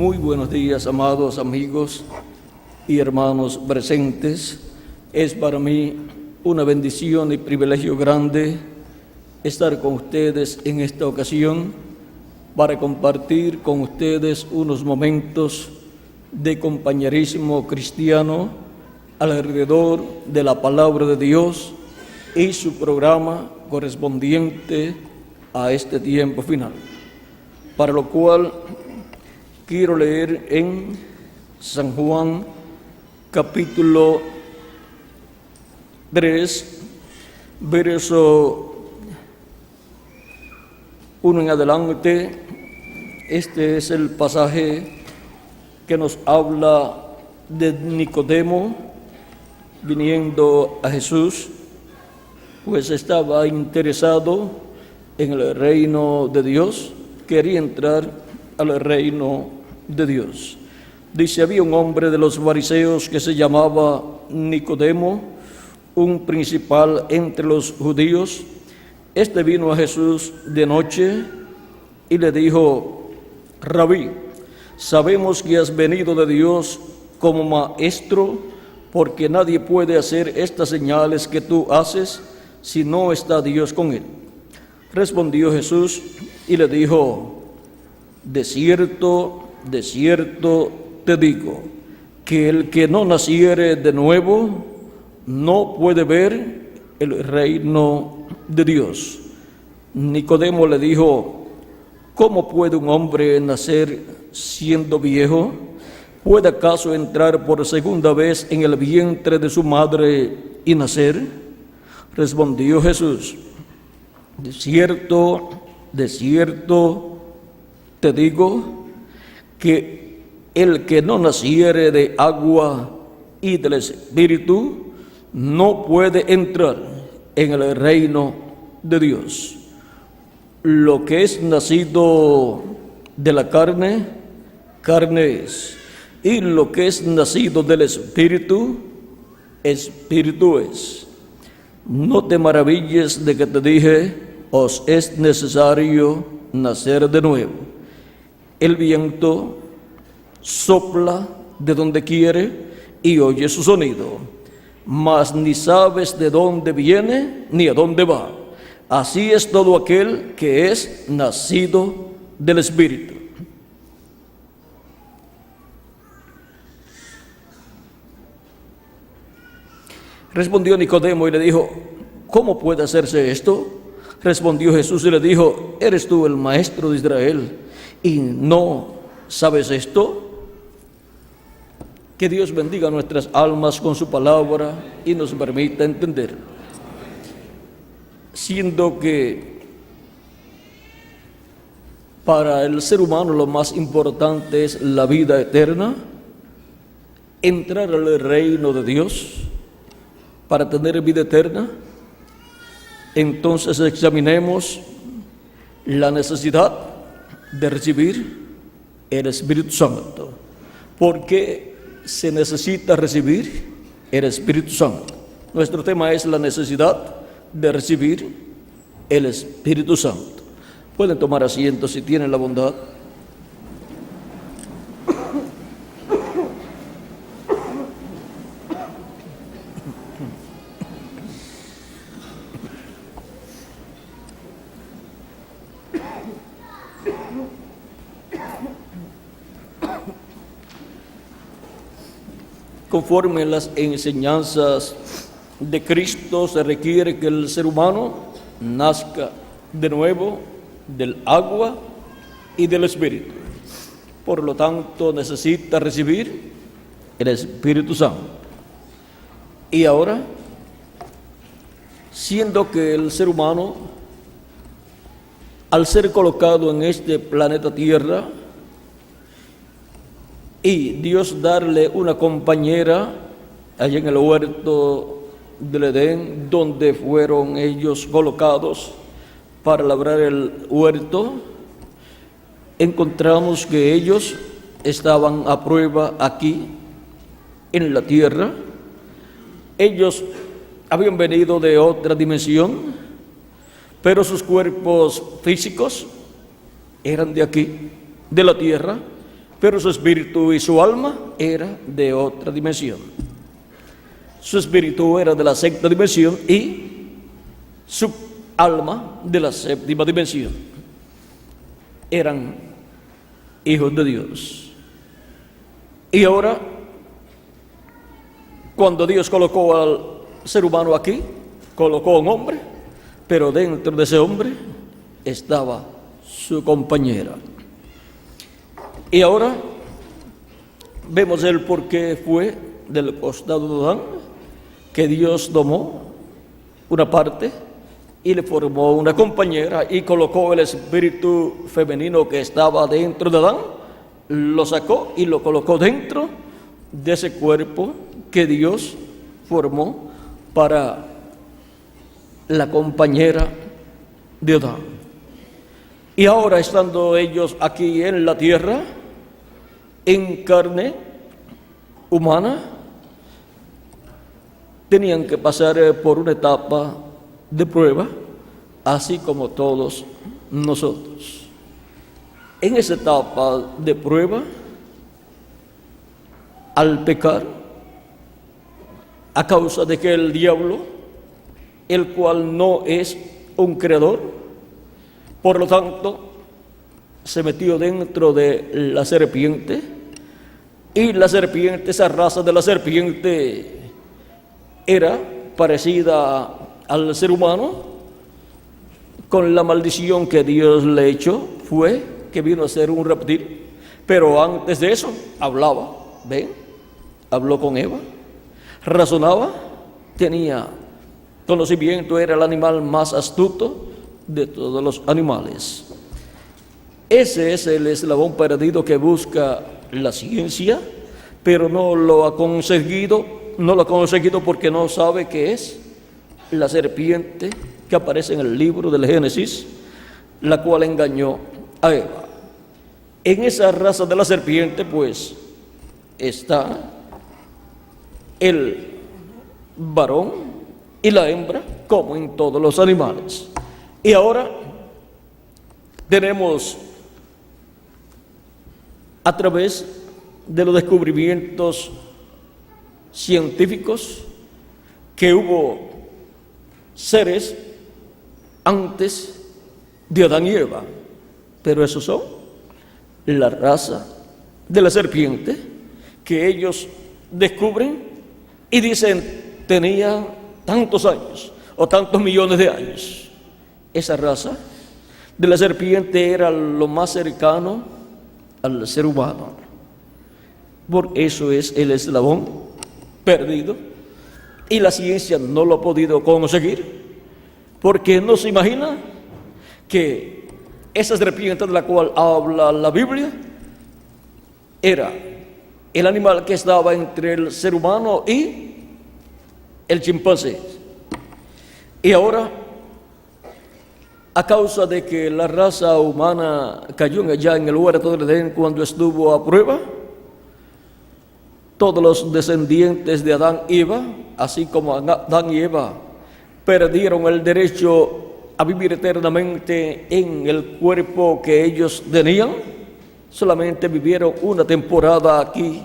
Muy buenos días, amados amigos y hermanos presentes. Es para mí una bendición y privilegio grande estar con ustedes en esta ocasión para compartir con ustedes unos momentos de compañerismo cristiano alrededor de la palabra de Dios y su programa correspondiente a este tiempo final, para lo cual quiero leer en San Juan capítulo 3, verso 1 en adelante. Este es el pasaje que nos habla de Nicodemo viniendo a Jesús, pues estaba interesado en el reino de Dios, quería entrar al reino de Dios. Dice: había un hombre de los fariseos que se llamaba Nicodemo, un principal entre los judíos. Este vino a Jesús de noche y le dijo: Rabí, sabemos que has venido de Dios como maestro, porque nadie puede hacer estas señales que tú haces si no está Dios con él. Respondió Jesús y le dijo: de cierto te digo, que el que no naciere de nuevo no puede ver el reino de Dios. Nicodemo le dijo: ¿cómo puede un hombre nacer siendo viejo? ¿Puede acaso entrar por segunda vez en el vientre de su madre y nacer? Respondió Jesús: de cierto te digo, que el que no naciere de agua y del Espíritu no puede entrar en el reino de Dios. Lo que es nacido de la carne, carne es, y lo que es nacido del Espíritu, Espíritu es. No te maravilles de que te dije: os es necesario nacer de nuevo. El viento sopla de donde quiere y oye su sonido, mas ni sabes de dónde viene ni a dónde va. Así es todo aquel que es nacido del Espíritu. Respondió Nicodemo y le dijo: ¿cómo puede hacerse esto? Respondió Jesús y le dijo: ¿eres tú el maestro de Israel y no sabes esto? Que Dios bendiga nuestras almas con su palabra y nos permita entender. Siendo que para el ser humano lo más importante es la vida eterna, entrar al reino de Dios para tener vida eterna, entonces examinemos la necesidad de recibir el Espíritu Santo. ¿Por qué se necesita recibir el Espíritu Santo? Nuestro tema es la necesidad de recibir el Espíritu Santo. Pueden tomar asiento si tienen la bondad. Conforme a las enseñanzas de Cristo, se requiere que el ser humano nazca de nuevo del agua y del Espíritu. Por lo tanto, necesita recibir el Espíritu Santo. Y ahora, siendo que el ser humano, al ser colocado en este planeta Tierra, y Dios darle una compañera allá en el huerto del Edén, donde fueron ellos colocados para labrar el huerto, encontramos que ellos estaban a prueba aquí en la tierra. Ellos habían venido de otra dimensión, pero sus cuerpos físicos eran de aquí, de la tierra, pero su espíritu y su alma era de otra dimensión. Su espíritu era de la sexta dimensión y su alma de la séptima dimensión. Eran hijos de Dios. Y ahora, cuando Dios colocó al ser humano aquí, colocó a un hombre, pero dentro de ese hombre estaba su compañera. Y ahora vemos el por qué fue del costado de Adán que Dios tomó una parte y le formó una compañera y colocó el espíritu femenino que estaba dentro de Adán, lo sacó y lo colocó dentro de ese cuerpo que Dios formó para la compañera de Adán. Y ahora, estando ellos aquí en la tierra, en carne humana, tenían que pasar por una etapa de prueba, así como todos nosotros. En esa etapa de prueba, al pecar, a causa de que el diablo, el cual no es un creador, por lo tanto, se metió dentro de la serpiente, y la serpiente, esa raza de la serpiente, era parecida al ser humano. Con la maldición que Dios le echó, fue que vino a ser un reptil. Pero antes de eso, hablaba, ¿ven? Habló con Eva, razonaba, tenía conocimiento, era el animal más astuto de todos los animales. Ese es el eslabón perdido que busca la ciencia, pero no lo ha conseguido porque no sabe qué es la serpiente que aparece en el libro del Génesis, la cual engañó a Eva. En esa raza de la serpiente, pues, está el varón y la hembra, como en todos los animales. Y ahora tenemos, a través de los descubrimientos científicos, que hubo seres antes de Adán y Eva, pero esos son la raza de la serpiente, que ellos descubren y dicen tenía tantos años o tantos millones de años. Esa raza de la serpiente era lo más cercano al ser humano. Por eso es el eslabón perdido, y la ciencia no lo ha podido conseguir, porque no se imagina que esa serpiente de la cual habla la Biblia era el animal que estaba entre el ser humano y el chimpancé. Y ahora, a causa de que la raza humana cayó allá en el huerto del Edén cuando estuvo a prueba, todos los descendientes de Adán y Eva, así como Adán y Eva, perdieron el derecho a vivir eternamente en el cuerpo que ellos tenían. Solamente vivieron una temporada aquí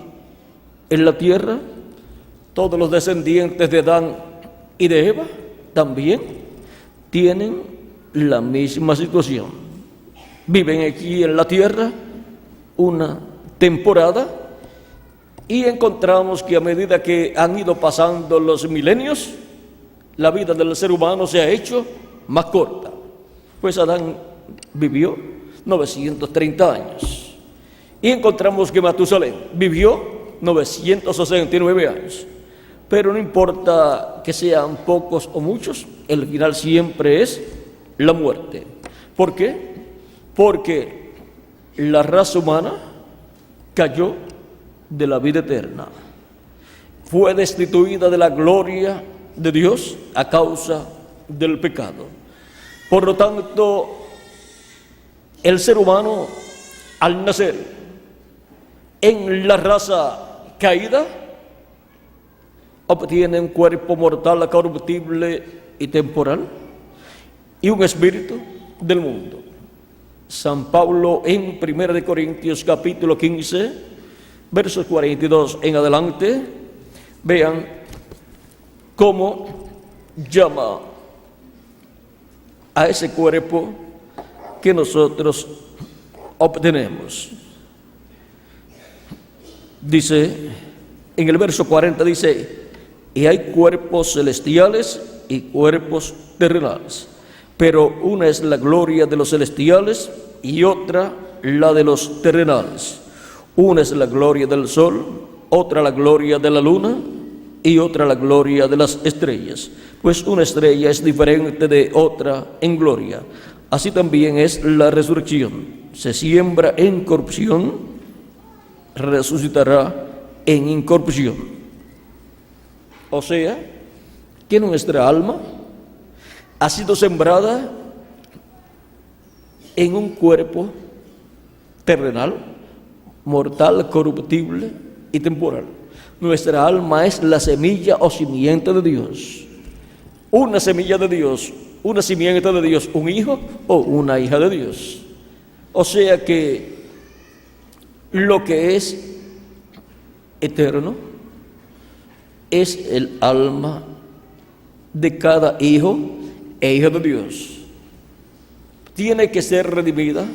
en la tierra. Todos los descendientes de Adán y de Eva también tienen la misma situación. Viven aquí en la tierra una temporada, y encontramos que a medida que han ido pasando los milenios, la vida del ser humano se ha hecho más corta. Pues Adán vivió 930 años. Y encontramos que Matusalén vivió 969 años. Pero no importa que sean pocos o muchos, el final siempre es la muerte. ¿Por qué? Porque la raza humana cayó de la vida eterna. Fue destituida de la gloria de Dios a causa del pecado. Por lo tanto, el ser humano, al nacer en la raza caída, obtiene un cuerpo mortal, corruptible y temporal, y un espíritu del mundo. San Pablo en 1 Corintios capítulo 15, versos 42 en adelante, vean cómo llama a ese cuerpo que nosotros obtenemos. Dice, en el verso 40 dice, y hay cuerpos celestiales y cuerpos terrenales, pero una es la gloria de los celestiales y otra la de los terrenales. Una es la gloria del sol, otra la gloria de la luna y otra la gloria de las estrellas, pues una estrella es diferente de otra en gloria. Así también es la resurrección. Se siembra en corrupción, resucitará en incorrupción. O sea, que nuestra alma ha sido sembrada en un cuerpo terrenal, mortal, corruptible y temporal. Nuestra alma es la semilla o simiente de Dios. Una semilla de Dios, una simiente de Dios, un hijo o una hija de Dios. O sea que lo que es eterno es el alma de cada hijo e hija de Dios. Tiene que ser redimida,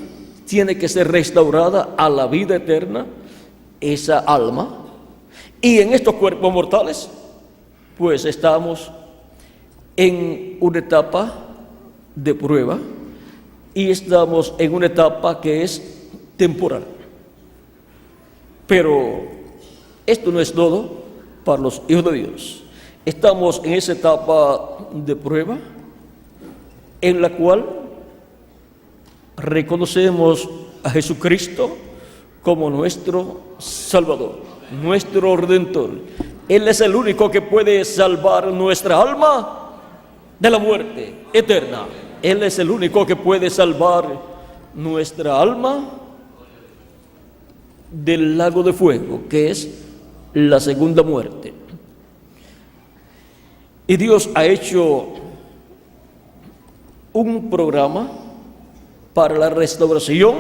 tiene que ser restaurada a la vida eterna esa alma. Y en estos cuerpos mortales, pues estamos en una etapa de prueba y estamos en una etapa que es temporal. Pero esto no es todo para los hijos de Dios. Estamos en esa etapa de prueba en la cual reconocemos a Jesucristo como nuestro Salvador, nuestro Redentor. Él es el único que puede salvar nuestra alma de la muerte eterna. Él es el único que puede salvar nuestra alma del lago de fuego, que es la segunda muerte. Y Dios ha hecho un programa para la restauración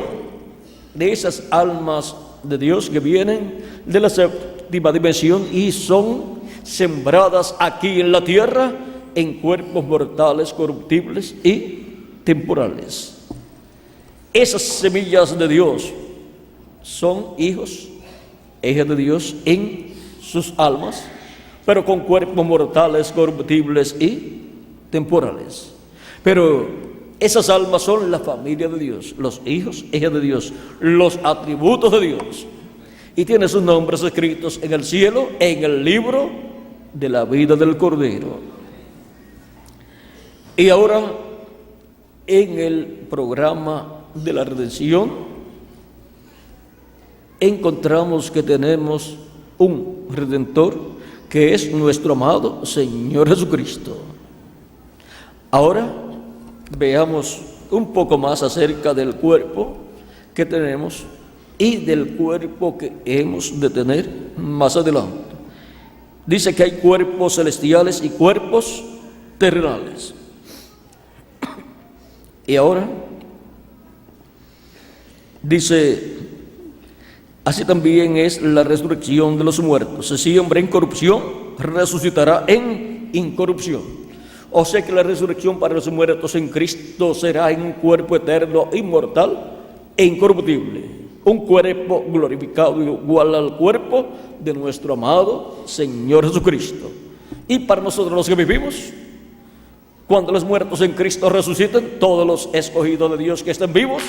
de esas almas de Dios que vienen de la séptima dimensión y son sembradas aquí en la tierra en cuerpos mortales, corruptibles y temporales. Esas semillas de Dios son hijos e hijas de Dios en sus almas, pero con cuerpos mortales, corruptibles y temporales. Pero esas almas son la familia de Dios, los hijos e hijas de Dios, los atributos de Dios. Y tiene sus nombres escritos en el cielo, en el libro de la vida del Cordero. Y ahora, en el programa de la redención, encontramos que tenemos un Redentor que es nuestro amado Señor Jesucristo. Ahora veamos un poco más acerca del cuerpo que tenemos y del cuerpo que hemos de tener más adelante. Dice que hay cuerpos celestiales y cuerpos terrenales. Y ahora dice, así también es la resurrección de los muertos. Se siembra en corrupción, resucitará en incorrupción. O sea que la resurrección para los muertos en Cristo será en un cuerpo eterno, inmortal e incorruptible. Un cuerpo glorificado igual al cuerpo de nuestro amado Señor Jesucristo. Y para nosotros los que vivimos, cuando los muertos en Cristo resuciten, todos los escogidos de Dios que estén vivos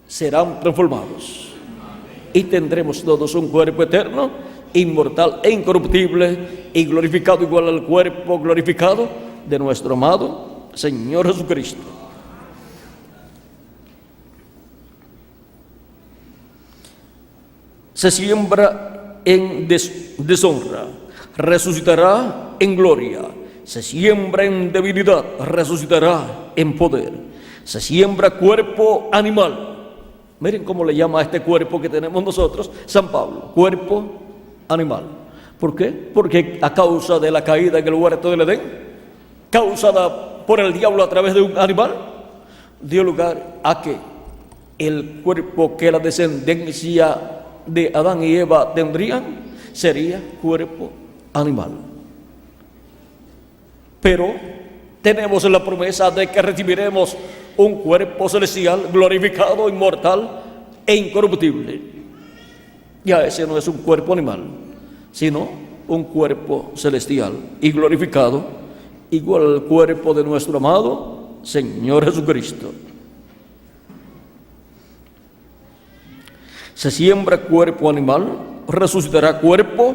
serán transformados. Y tendremos todos un cuerpo eterno, inmortal e incorruptible y glorificado igual al cuerpo glorificado de nuestro amado Señor Jesucristo. Se siembra en deshonra, resucitará en gloria. Se siembra en debilidad, resucitará en poder. Se siembra cuerpo animal. Miren cómo le llama a este cuerpo que tenemos nosotros San Pablo, cuerpo animal. ¿Por qué? Porque a causa de la caída en el huerto del Edén, causada por el diablo a través de un animal, dio lugar a que el cuerpo que la descendencia de Adán y Eva tendrían sería cuerpo animal. Pero tenemos la promesa de que recibiremos un cuerpo celestial, glorificado, inmortal e incorruptible. Ya ese no es un cuerpo animal, sino un cuerpo celestial y glorificado, igual al cuerpo de nuestro amado Señor Jesucristo. Se siembra cuerpo animal, resucitará cuerpo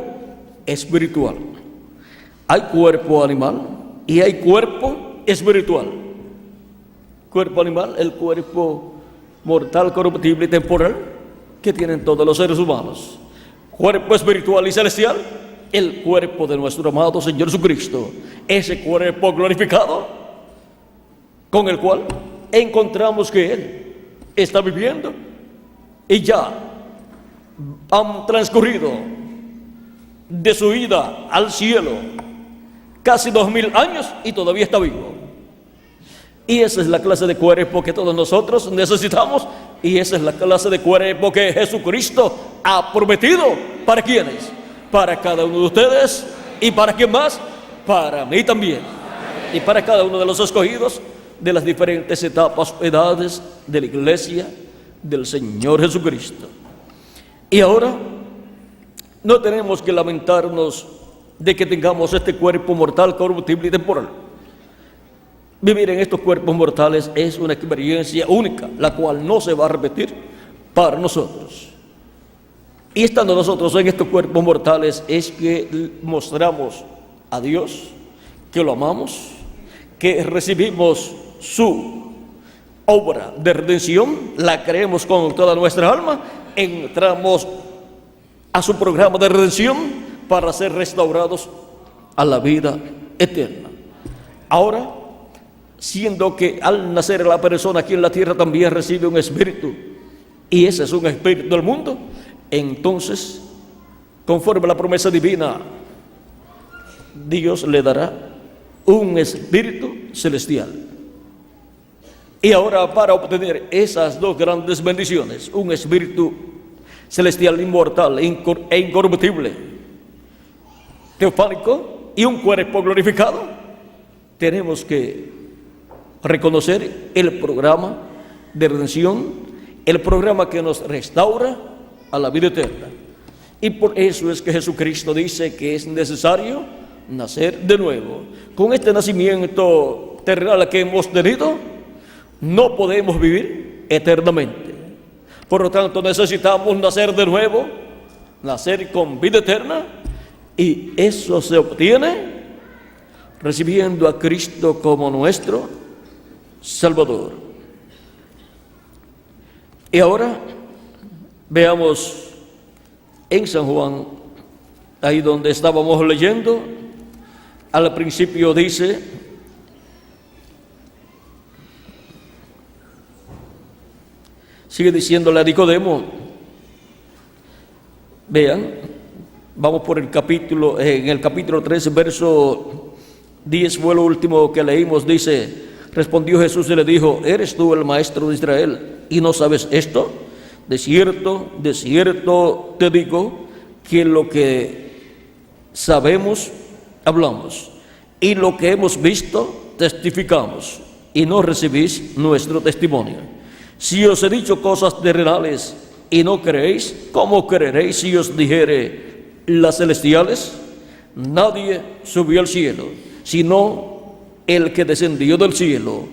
espiritual. Hay cuerpo animal y hay cuerpo espiritual. Cuerpo animal, el cuerpo mortal, corruptible y temporal que tienen todos los seres humanos. Cuerpo espiritual y celestial, el cuerpo de nuestro amado Señor Jesucristo. Ese cuerpo glorificado con el cual encontramos que Él está viviendo y ya han transcurrido de su ida al cielo casi 2000 años y todavía está vivo. Y esa es la clase de cuerpo que todos nosotros necesitamos, y esa es la clase de cuerpo que Jesucristo ha prometido. ¿Para quiénes? Para cada uno de ustedes. ¿Y para quién más? Para mí también. Y para cada uno de los escogidos de las diferentes etapas, edades de la iglesia del Señor Jesucristo. Y ahora no tenemos que lamentarnos de que tengamos este cuerpo mortal, corruptible y temporal. Vivir en estos cuerpos mortales es una experiencia única, la cual no se va a repetir para nosotros. Y estando nosotros en estos cuerpos mortales es que mostramos a Dios que lo amamos, que recibimos su obra de redención, la creemos con toda nuestra alma, entramos a su programa de redención para ser restaurados a la vida eterna. Ahora, siendo que al nacer la persona aquí en la tierra también recibe un espíritu, y ese es un espíritu del mundo, entonces, conforme a la promesa divina, Dios le dará un espíritu celestial. Y ahora, para obtener esas dos grandes bendiciones, un espíritu celestial inmortal e incorruptible, teofánico, y un cuerpo glorificado, tenemos que reconocer el programa de redención, el programa que nos restaura a la vida eterna. Y por eso es que Jesucristo dice que es necesario nacer de nuevo. Con este nacimiento terrenal que hemos tenido, no podemos vivir eternamente. Por lo tanto, necesitamos nacer de nuevo, nacer con vida eterna, y eso se obtiene recibiendo a Cristo como nuestro Salvador. Y ahora veamos en San Juan, ahí donde estábamos leyendo, al principio dice: sigue diciéndole a Nicodemo, vean, vamos por el capítulo, en el capítulo 13, verso 10 fue lo último que leímos. Dice: respondió Jesús y le dijo: ¿eres tú el maestro de Israel y no sabes esto? De cierto te digo que lo que sabemos hablamos, y lo que hemos visto testificamos, y no recibís nuestro testimonio. Si os he dicho cosas terrenales y no creéis, ¿cómo creeréis si os dijere las celestiales? Nadie subió al cielo, sino el que descendió del cielo,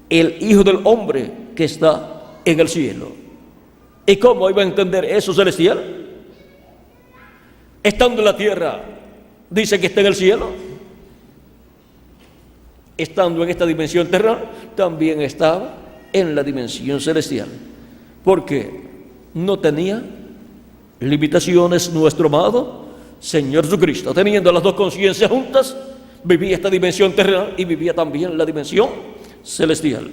el Hijo del Hombre que está en el cielo. ¿Y cómo iba a entender eso celestial? Estando en la tierra, dice que está en el cielo. Estando en esta dimensión terrenal, también estaba en la dimensión celestial, porque no tenía limitaciones nuestro amado Señor Jesucristo. Teniendo las dos conciencias juntas, vivía esta dimensión terrenal y vivía también la dimensión celestial.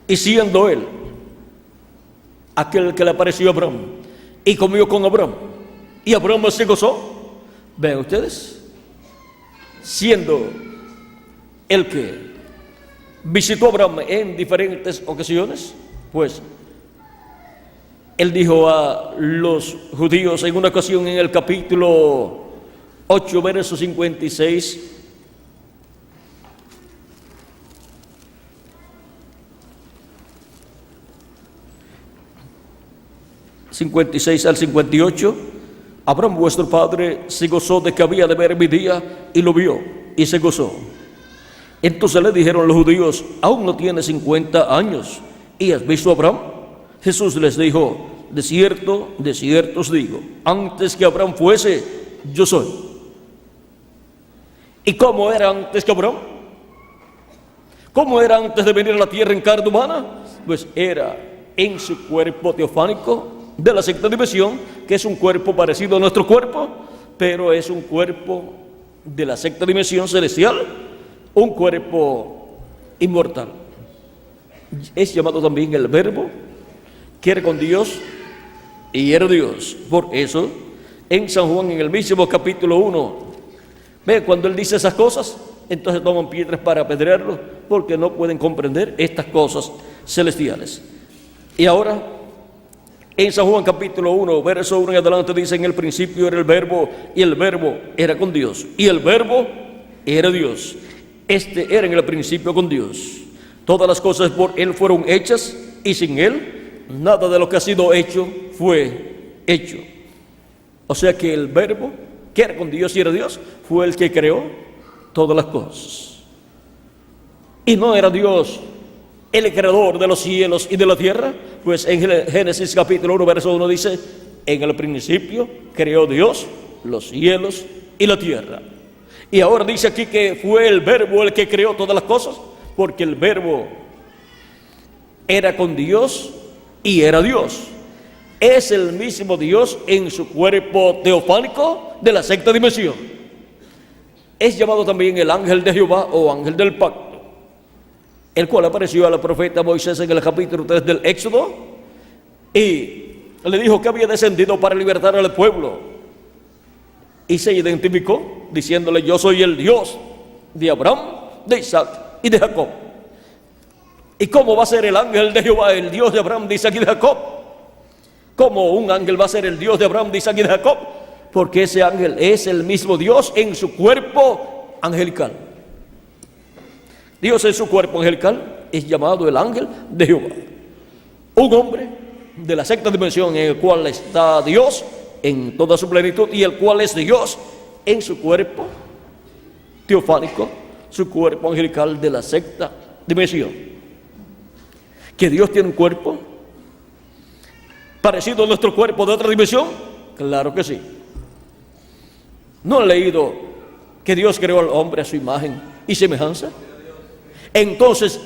Y siendo Él aquel que le apareció a Abraham y comió con Abraham, y Abraham se gozó, vean ustedes, siendo el que visitó a Abraham en diferentes ocasiones, pues él dijo a los judíos en una ocasión en el capítulo 8, verso 56, 56 al 58, Abraham vuestro padre se gozó de que había de ver mi día y lo vio y se gozó. Entonces le dijeron los judíos, aún no tiene 50 años y has visto a Abraham. Jesús les dijo, de cierto os digo, antes que Abraham fuese, yo soy. ¿Y cómo era antes que Abraham? ¿Cómo era antes de venir a la tierra en carne humana? Pues era en su cuerpo teofánico de la sexta dimensión, que es un cuerpo parecido a nuestro cuerpo, pero es un cuerpo de la sexta dimensión celestial, un cuerpo inmortal. Es llamado también el Verbo, que era con Dios y era Dios. Por eso, en San Juan, en el mismo capítulo 1, ve, cuando él dice esas cosas, entonces toman piedras para apedrearlo, porque no pueden comprender estas cosas celestiales. Y ahora, en San Juan capítulo 1, verso 1 en adelante, dice, en el principio era el Verbo, y el Verbo era con Dios, y el Verbo era Dios. Este era en el principio con Dios. Todas las cosas por Él fueron hechas, y sin Él, nada de lo que ha sido hecho fue hecho. O sea que el Verbo, que era con Dios y era Dios, fue el que creó todas las cosas. Y no era Dios el creador de los cielos y de la tierra, pues en Génesis capítulo 1, verso 1 dice, en el principio creó Dios los cielos y la tierra. Y ahora dice aquí que fue el Verbo el que creó todas las cosas, porque el Verbo era con Dios y era Dios. Es el mismo Dios en su cuerpo teofánico de la sexta dimensión. Es llamado también el ángel de Jehová o ángel del pacto, el cual apareció al profeta Moisés en el capítulo 3 del Éxodo y le dijo que había descendido para libertar al pueblo, y se identificó diciéndole, yo soy el Dios de Abraham, de Isaac y de Jacob. ¿Y cómo va a ser el ángel de Jehová el Dios de Abraham, de Isaac y de Jacob? ¿Cómo un ángel va a ser el Dios de Abraham, de Isaac y de Jacob? Porque ese ángel es el mismo Dios en su cuerpo angelical. Dios en su cuerpo angelical es llamado el ángel de Jehová. Un hombre de la sexta dimensión en el cual está Dios en toda su plenitud y el cual es Dios en su cuerpo teofánico, su cuerpo angelical de la sexta dimensión. ¿Que Dios tiene un cuerpo parecido a nuestro cuerpo de otra dimensión? Claro que sí. ¿No han leído que Dios creó al hombre a su imagen y semejanza? Entonces,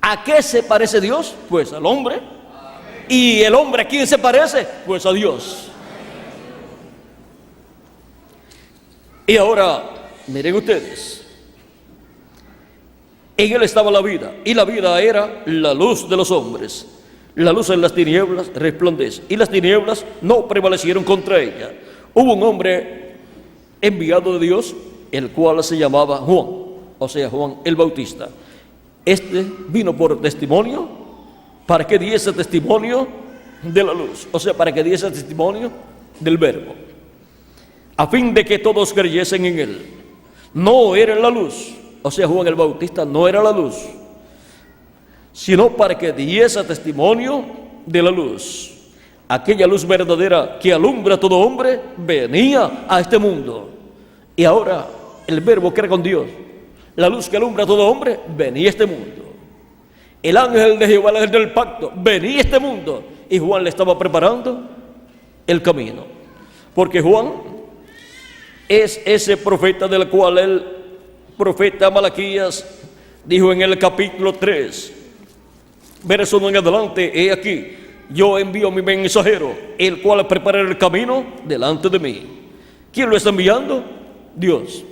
¿a qué se parece Dios? Pues al hombre. ¿Y el hombre a quién se parece? Pues a Dios. Y ahora, miren ustedes, en Él estaba la vida, y la vida era la luz de los hombres. La luz en las tinieblas resplandece, y las tinieblas no prevalecieron contra ella. Hubo un hombre enviado de Dios, el cual se llamaba Juan, o sea, Juan el Bautista. Este vino por testimonio, para que diese testimonio de la luz, o sea, para que diese testimonio del Verbo, a fin de que todos creyesen en Él. No era la luz, o sea, Juan el Bautista no era la luz, sino para que diese testimonio de la luz. Aquella luz verdadera que alumbra a todo hombre venía a este mundo. Y ahora el Verbo que era con Dios, la luz que alumbra a todo hombre, venía a este mundo. El ángel de Jehová, el ángel del pacto, venía a este mundo, y Juan le estaba preparando el camino, porque Juan es ese profeta del cual el profeta Malaquías dijo en el capítulo 3, verso 1 en adelante, he aquí, yo envío mi mensajero, el cual preparará el camino delante de mí. ¿Quién lo está enviando? Dios.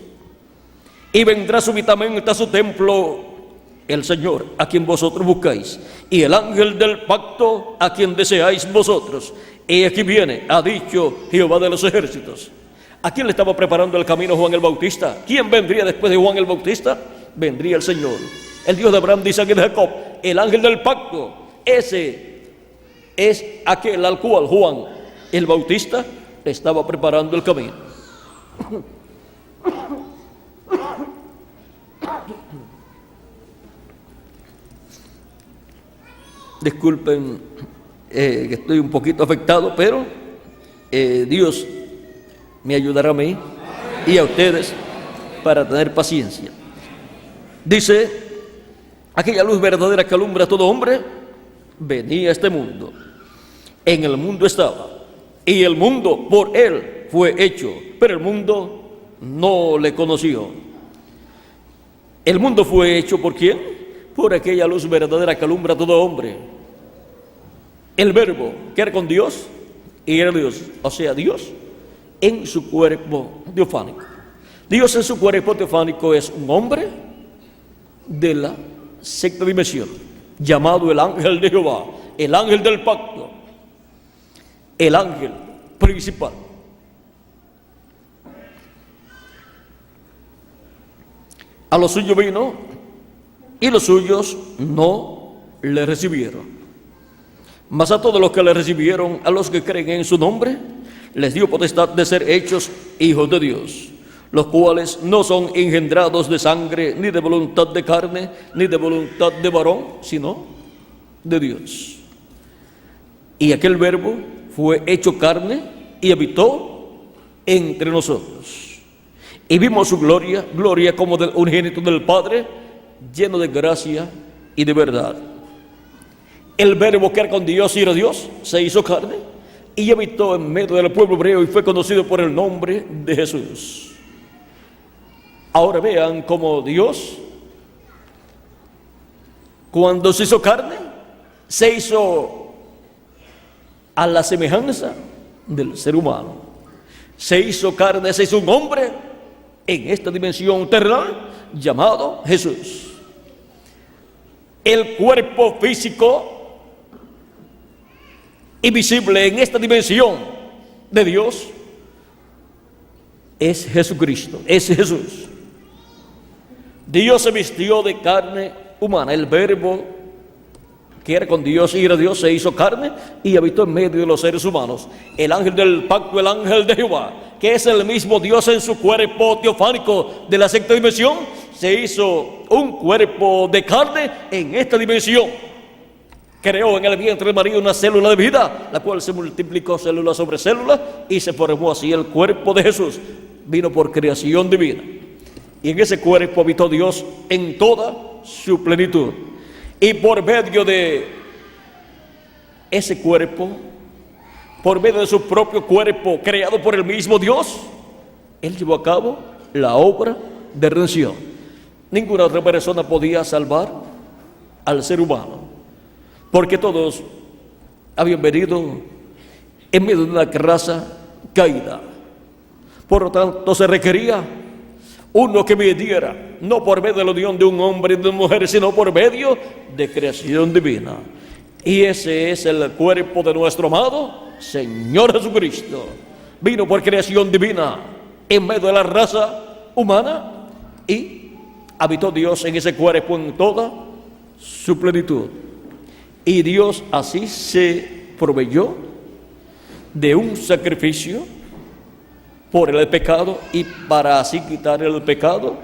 Y vendrá súbitamente a su templo el Señor, a quien vosotros buscáis, y el ángel del pacto, a quien deseáis vosotros. Y aquí viene, ha dicho Jehová de los ejércitos. ¿A quién le estaba preparando el camino Juan el Bautista? ¿Quién vendría después de Juan el Bautista? vendría el Señor. El Dios de Abraham, de Isaac y de Jacob, el ángel del pacto, ese es aquel al cual Juan el Bautista estaba preparando el camino. Disculpen que estoy un poquito afectado, pero Dios me ayudará a mí y a ustedes para tener paciencia. Dice: aquella luz verdadera que alumbra a todo hombre venía a este mundo. En el mundo estaba, y el mundo por él fue hecho, pero el mundo no le conoció. El mundo fue hecho ¿por quién? Por aquella luz verdadera que alumbra a todo hombre. El Verbo, que era con Dios, y era Dios, o sea, Dios en su cuerpo teofánico. Dios en su cuerpo teofánico es un hombre de la sexta dimensión, llamado el ángel de Jehová, el ángel del pacto, el ángel principal. A los suyos vino y los suyos no le recibieron. Mas a todos los que le recibieron, a los que creen en su nombre, les dio potestad de ser hechos hijos de Dios, los cuales no son engendrados de sangre, ni de voluntad de carne, ni de voluntad de varón, sino de Dios. Y aquel Verbo fue hecho carne y habitó entre nosotros. Y vimos su gloria, gloria como del unigénito del Padre, lleno de gracia y de verdad. El Verbo, que era con Dios y era Dios, se hizo carne y habitó en medio del pueblo hebreo y fue conocido por el nombre de Jesús. Ahora vean cómo Dios, cuando se hizo carne, se hizo a la semejanza del ser humano. Se hizo carne, se hizo un hombre en esta dimensión terrenal llamado Jesús. El cuerpo físico y visible en esta dimensión de Dios es Jesucristo, es Jesús. Dios se vistió de carne humana. El Verbo, que era con Dios y era Dios, se hizo carne y habitó en medio de los seres humanos. El ángel del pacto, el ángel de Jehová, que es el mismo Dios en su cuerpo teofánico de la sexta dimensión, se hizo un cuerpo de carne en esta dimensión. Creó en el vientre de María una célula de vida, la cual se multiplicó célula sobre célula y se formó así el cuerpo de Jesús. Vino por creación divina. Y en ese cuerpo habitó Dios en toda su plenitud. Y por medio de ese cuerpo, por medio de su propio cuerpo creado por el mismo Dios, Él llevó a cabo la obra de redención. Ninguna otra persona podía salvar al ser humano, porque todos habían venido en medio de una raza caída. Por lo tanto, se requería uno que viniera, no por medio de la unión de un hombre y de una mujer, sino por medio de creación divina. Y ese es el cuerpo de nuestro amado Señor Jesucristo. Vino por creación divina en medio de la raza humana y habitó Dios en ese cuerpo en toda su plenitud. Y Dios así se proveyó de un sacrificio por el pecado y para así quitar el pecado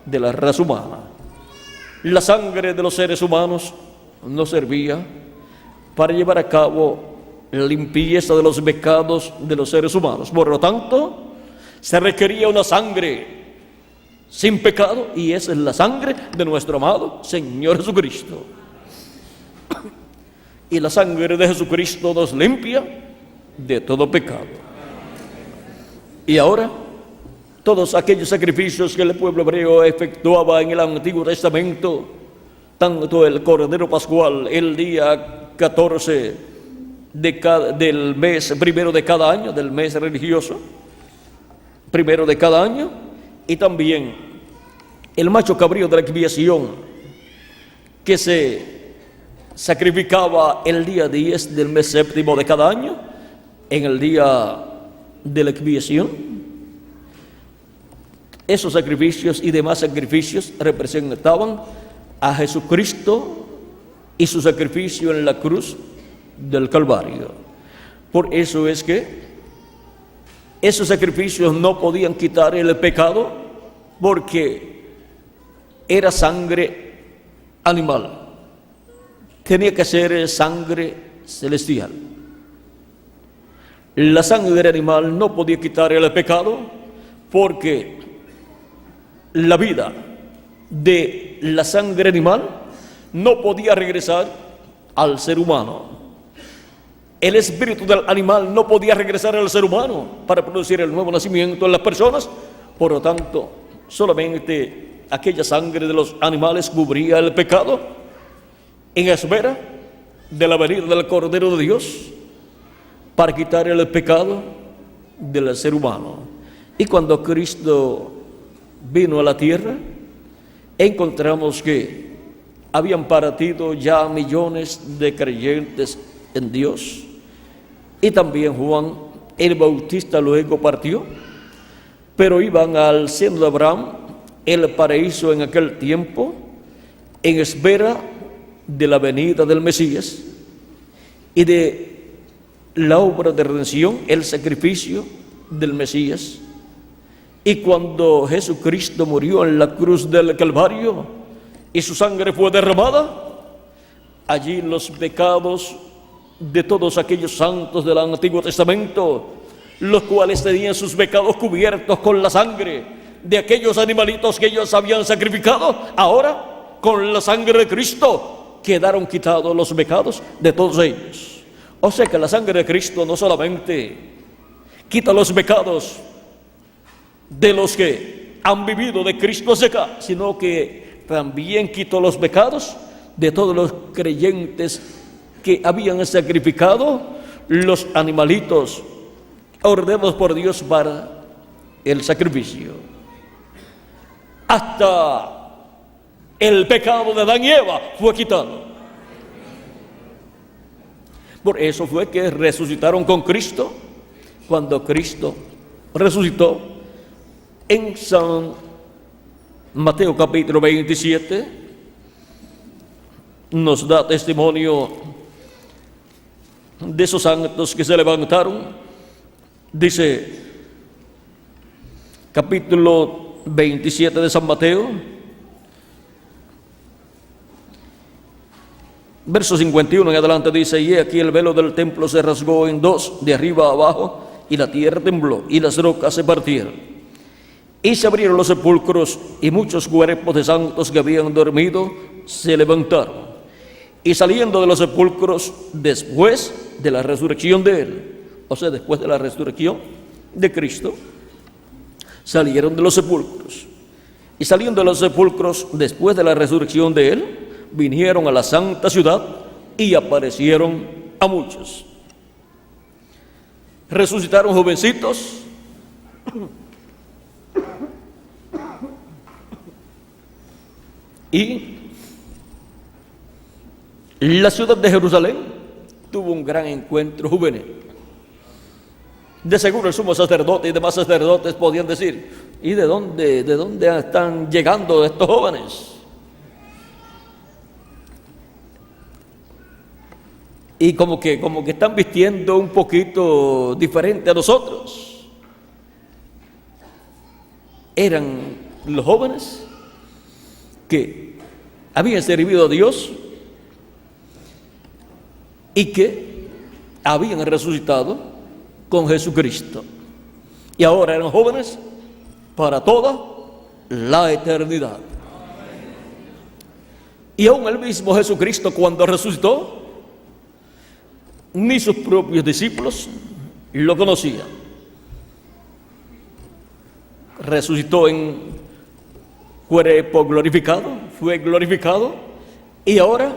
de la raza humana. La sangre de los seres humanos no servía para llevar a cabo la limpieza de los pecados de los seres humanos. Por lo tanto, se requería una sangre sin pecado, y esa es la sangre de nuestro amado Señor Jesucristo. Y la sangre de Jesucristo nos limpia de todo pecado. Y ahora, todos aquellos sacrificios que el pueblo hebreo efectuaba en el Antiguo Testamento, tanto el Cordero Pascual el día 14 del mes primero de cada año, del mes religioso, primero de cada año, y también el macho cabrío de la expiación, que se sacrificaba el día 10 del mes séptimo de cada año, en el día de la expiación. Esos sacrificios y demás sacrificios representaban a Jesucristo y su sacrificio en la cruz del Calvario. Por eso es que esos sacrificios no podían quitar el pecado, porque era sangre animal. Tenía que ser sangre celestial. La sangre animal no podía quitar el pecado, porque la vida de la sangre animal no podía regresar al ser humano. El espíritu del animal no podía regresar al ser humano para producir el nuevo nacimiento en las personas. Por lo tanto, solamente aquella sangre de los animales cubría el pecado en espera de la venida del Cordero de Dios para quitar el pecado del ser humano. Y cuando Cristo vino a la tierra, encontramos que habían partido ya millones de creyentes en Dios, y también Juan el Bautista luego partió, pero iban al seno de Abraham, el paraíso en aquel tiempo, en espera de la venida del Mesías y de la obra de redención, el sacrificio del Mesías. Y cuando Jesucristo murió en la cruz del Calvario y su sangre fue derramada, allí los pecados de todos aquellos santos del Antiguo Testamento, los cuales tenían sus pecados cubiertos con la sangre de aquellos animalitos que ellos habían sacrificado, ahora con la sangre de Cristo quedaron quitados los pecados de todos ellos. O sea que la sangre de Cristo no solamente quita los pecados de los que han vivido de Cristo hacia acá, sino que también quitó los pecados de todos los creyentes que habían sacrificado los animalitos ordenados por Dios para el sacrificio. Hasta el pecado de Adán y Eva fue quitado. Por eso fue que resucitaron con Cristo. Cuando Cristo resucitó, en San Mateo capítulo 27 nos da testimonio de esos santos que se levantaron. Dice capítulo 27 de San Mateo, verso 51 en adelante, dice: y aquí el velo del templo se rasgó en dos, de arriba a abajo, y la tierra tembló, y las rocas se partieron. Y se abrieron los sepulcros, y muchos cuerpos de santos que habían dormido se levantaron. Y saliendo de los sepulcros después de la resurrección de Él, o sea, después de la resurrección de Cristo, salieron de los sepulcros. Y saliendo de los sepulcros después de la resurrección de Él, vinieron a la santa ciudad y aparecieron a muchos. Resucitaron jovencitos, y la ciudad de Jerusalén tuvo un gran encuentro juvenil. De seguro el sumo sacerdote y demás sacerdotes podían decir: ¿y de dónde están llegando estos jóvenes? Y como que están vistiendo un poquito diferente a nosotros. Eran los jóvenes que habían servido a Dios y que habían resucitado con Jesucristo, y ahora eran jóvenes para toda la eternidad. Y aún el mismo Jesucristo, cuando resucitó, ni sus propios discípulos lo conocían. Resucitó en cuerpo glorificado, fue glorificado, y ahora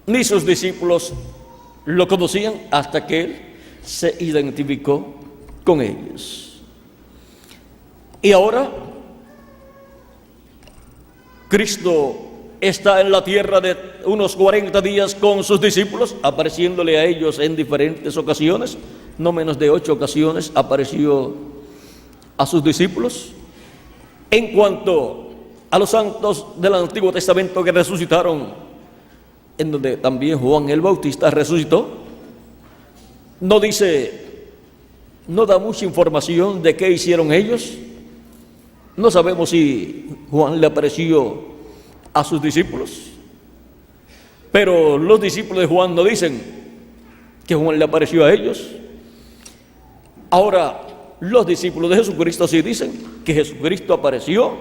ni sus discípulos lo conocían hasta que Él se identificó con ellos. Y ahora Cristo está en la tierra de unos 40 días con sus discípulos, apareciéndole a ellos en diferentes ocasiones. No menos de 8 ocasiones apareció a sus discípulos. En cuanto a los santos del Antiguo Testamento que resucitaron, en donde también Juan el Bautista resucitó, no dice, no da mucha información de qué hicieron ellos. No sabemos si Juan le apareció a sus discípulos, pero los discípulos de Juan no dicen que Juan le apareció a ellos. Ahora, los discípulos de Jesucristo sí dicen que Jesucristo apareció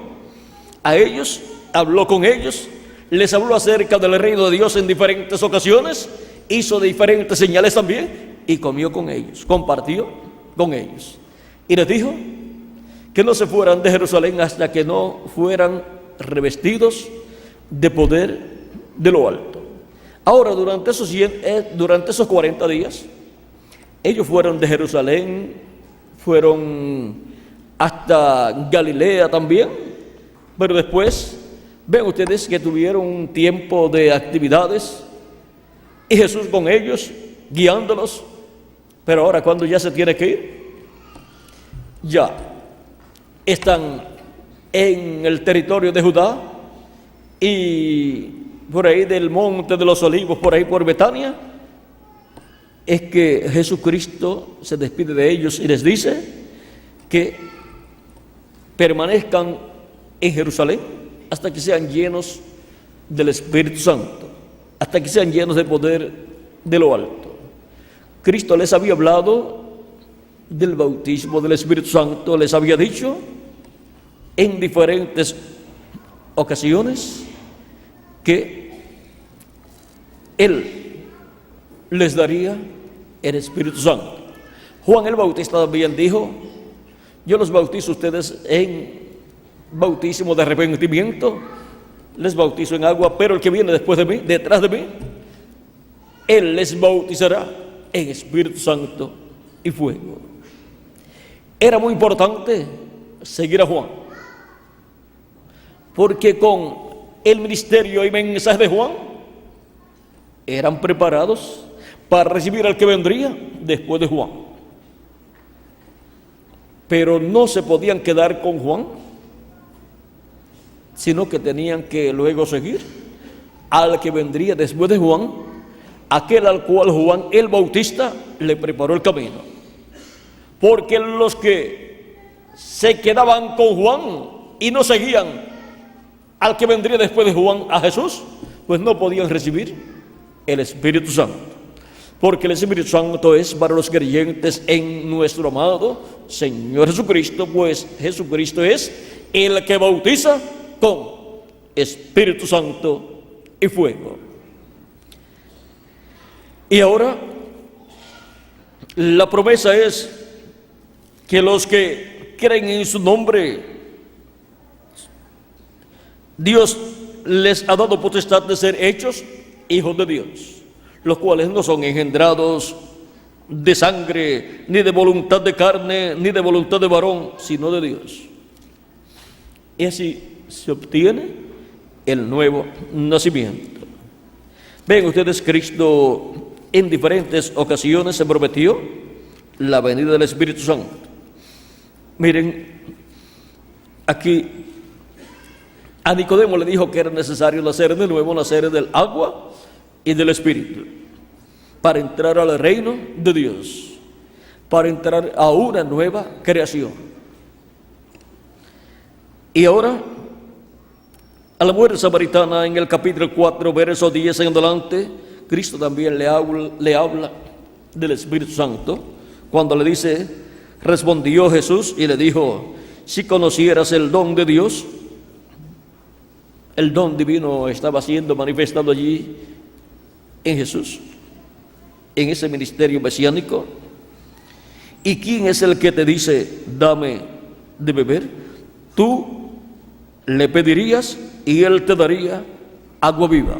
a ellos, habló con ellos, les habló acerca del reino de Dios en diferentes ocasiones, hizo diferentes señales también y comió con ellos, compartió con ellos. Y les dijo que no se fueran de Jerusalén hasta que no fueran revestidos de poder de lo alto. Ahora, durante esos 40 días, ellos fueron de Jerusalén, fueron hasta Galilea también, pero después, ven ustedes que tuvieron un tiempo de actividades y Jesús con ellos, guiándolos. Pero ahora, cuando ya se tiene que ir, ya están en el territorio de Judá y por ahí del monte de los Olivos, por ahí por Betania, es que Jesucristo se despide de ellos y les dice que permanezcan en Jerusalén hasta que sean llenos del Espíritu Santo, hasta que sean llenos de poder de lo alto. Cristo les había hablado del bautismo del Espíritu Santo, les había dicho en diferentes ocasiones que Él les daría el Espíritu Santo. Juan el Bautista también dijo: yo los bautizo a ustedes en bautismo de arrepentimiento, les bautizo en agua, pero el que viene después de mí, detrás de mí, Él les bautizará en Espíritu Santo y fuego. Era muy importante seguir a Juan, porque con el ministerio y mensaje de Juan eran preparados para recibir al que vendría después de Juan. Pero no se podían quedar con Juan, sino que tenían que luego seguir al que vendría después de Juan, aquel al cual Juan el Bautista le preparó el camino. Porque los que se quedaban con Juan y no seguían al que vendría después de Juan, a Jesús, pues no podían recibir el Espíritu Santo. Porque el Espíritu Santo es para los creyentes en nuestro amado Señor Jesucristo, pues Jesucristo es el que bautiza con Espíritu Santo y fuego. Y ahora la promesa es que los que creen en su nombre, Dios les ha dado potestad de ser hechos hijos de Dios, los cuales no son engendrados de sangre, ni de voluntad de carne, ni de voluntad de varón, sino de Dios. Y así se obtiene el nuevo nacimiento. Ven ustedes, Cristo en diferentes ocasiones se prometió la venida del Espíritu Santo. Miren, aquí a Nicodemo le dijo que era necesario nacer de nuevo, nacer del agua y del Espíritu, para entrar al reino de Dios, para entrar a una nueva creación. Y ahora, a la mujer samaritana en el capítulo 4, verso 10 en adelante, Cristo también le habla del Espíritu Santo, cuando le dice: respondió Jesús y le dijo: si conocieras el don de Dios, el don divino estaba siendo manifestado allí en Jesús, en ese ministerio mesiánico. ¿Y quién es el que te dice: dame de beber? Tú le pedirías y él te daría agua viva.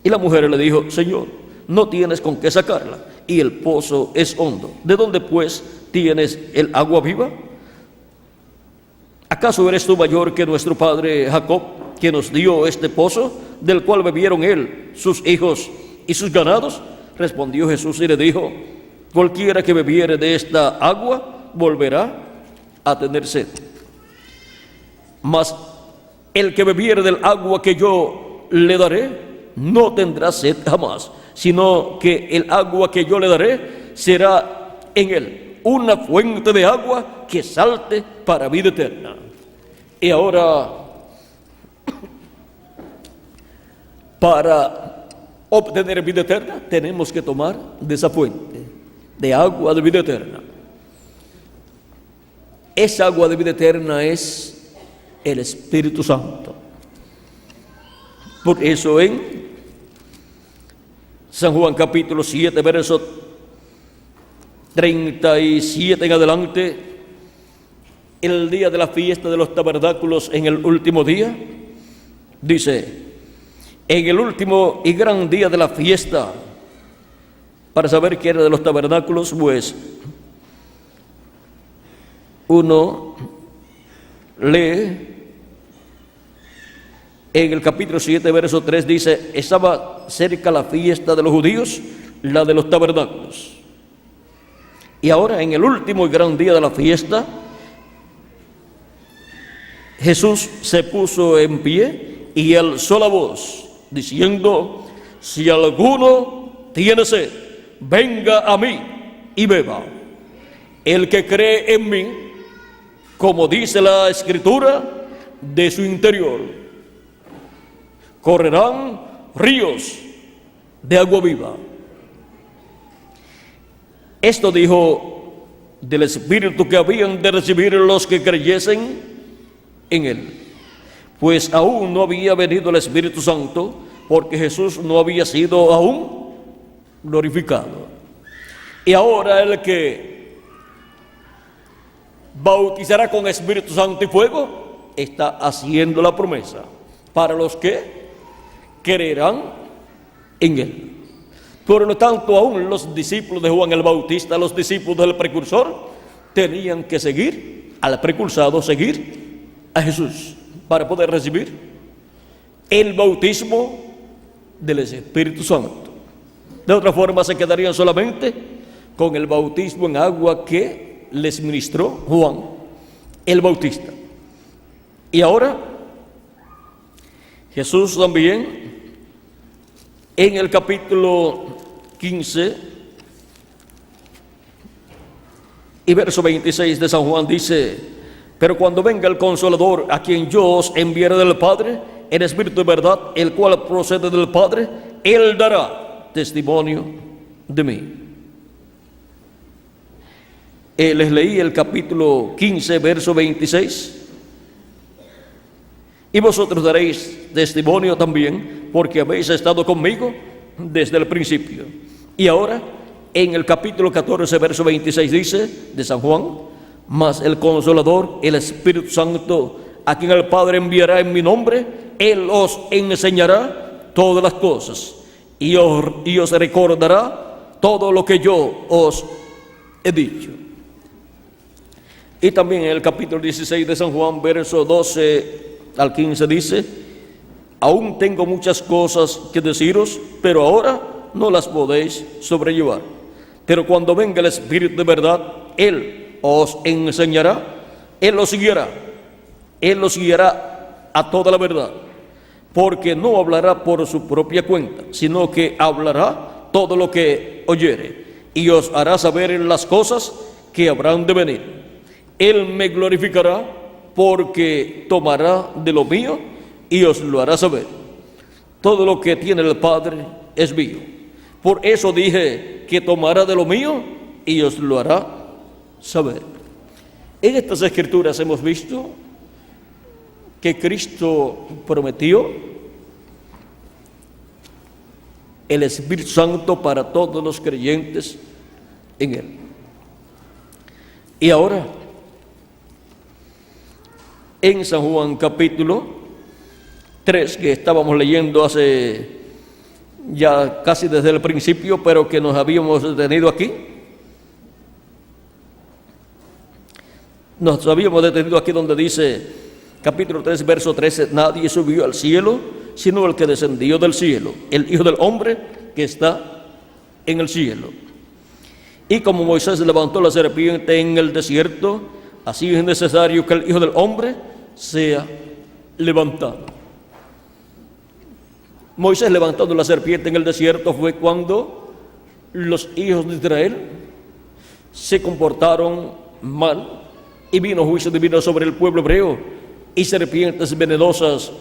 Y la mujer le dijo: Señor, no tienes con qué sacarla y el pozo es hondo. ¿De dónde pues tienes el agua viva? ¿Acaso eres tú mayor que nuestro padre Jacob, que nos dio este pozo, del cual bebieron él, sus hijos y sus ganados? Respondió Jesús y le dijo: cualquiera que bebiere de esta agua volverá a tener sed. Mas el que bebiere del agua que yo le daré, no tendrá sed jamás, sino que el agua que yo le daré será en él una fuente de agua que salte para vida eterna. Y ahora, para obtener vida eterna, tenemos que tomar de esa fuente de agua de vida eterna. Esa agua de vida eterna es el Espíritu Santo. Por eso en San Juan capítulo 7, verso 37 en adelante, el día de la fiesta de los tabernáculos, en el último día, dice: en el último y gran día de la fiesta, para saber qué era de los tabernáculos, pues uno lee en el capítulo 7, verso 3, dice: estaba cerca la fiesta de los judíos, la de los tabernáculos. Y ahora, en el último y gran día de la fiesta, Jesús se puso en pie y alzó la voz, diciendo: si alguno tiene sed, venga a mí y beba. El que cree en mí, como dice la Escritura, de su interior correrán ríos de agua viva. Esto dijo del Espíritu que habían de recibir los que creyesen en él, pues aún no había venido el Espíritu Santo, porque Jesús no había sido aún glorificado. Y ahora el que bautizará con Espíritu Santo y fuego está haciendo la promesa para los que creerán en él. Por lo tanto, aún los discípulos de Juan el Bautista, los discípulos del precursor, tenían que seguir al precursado, seguir a Jesús, para poder recibir el bautismo del Espíritu Santo. De otra forma, se quedarían solamente con el bautismo en agua que les ministró Juan el Bautista. Y ahora, Jesús también, en el capítulo 15 y verso 26 de San Juan, dice: pero cuando venga el Consolador, a quien yo os enviaré del Padre, el Espíritu de verdad, el cual procede del Padre, él dará testimonio de mí. Les leí el capítulo 15, verso 26. Y vosotros daréis testimonio también, porque habéis estado conmigo desde el principio. Y ahora, en el capítulo 14, verso 26 dice, de San Juan: mas el Consolador, el Espíritu Santo, a quien el Padre enviará en mi nombre, él os enseñará todas las cosas y os recordará todo lo que yo os he dicho. Y también en el capítulo 16 de San Juan, verso 12 al 15 dice: aún tengo muchas cosas que deciros, pero ahora no las podéis sobrellevar. Pero cuando venga el Espíritu de verdad, él os enseñará, él os guiará a toda la verdad, porque no hablará por su propia cuenta, sino que hablará todo lo que oyere, y os hará saber las cosas que habrán de venir. Él me glorificará, porque tomará de lo mío y os lo hará saber. Todo lo que tiene el Padre es mío. Por eso dije que tomará de lo mío y os lo hará saber. En estas escrituras hemos visto que Cristo prometió el Espíritu Santo para todos los creyentes en él. Y ahora, en San Juan capítulo 3, que estábamos leyendo hace ya casi desde el principio, pero que nos habíamos detenido aquí. Nos habíamos detenido aquí donde dice, capítulo 3, verso 13, nadie subió al cielo, sino el que descendió del cielo, el Hijo del Hombre que está en el cielo. Y como Moisés levantó la serpiente en el desierto, así es necesario que el Hijo del Hombre sea levantado. Moisés levantando la serpiente en el desierto fue cuando los hijos de Israel se comportaron mal y vino juicio divino sobre el pueblo hebreo, y serpientes venenosas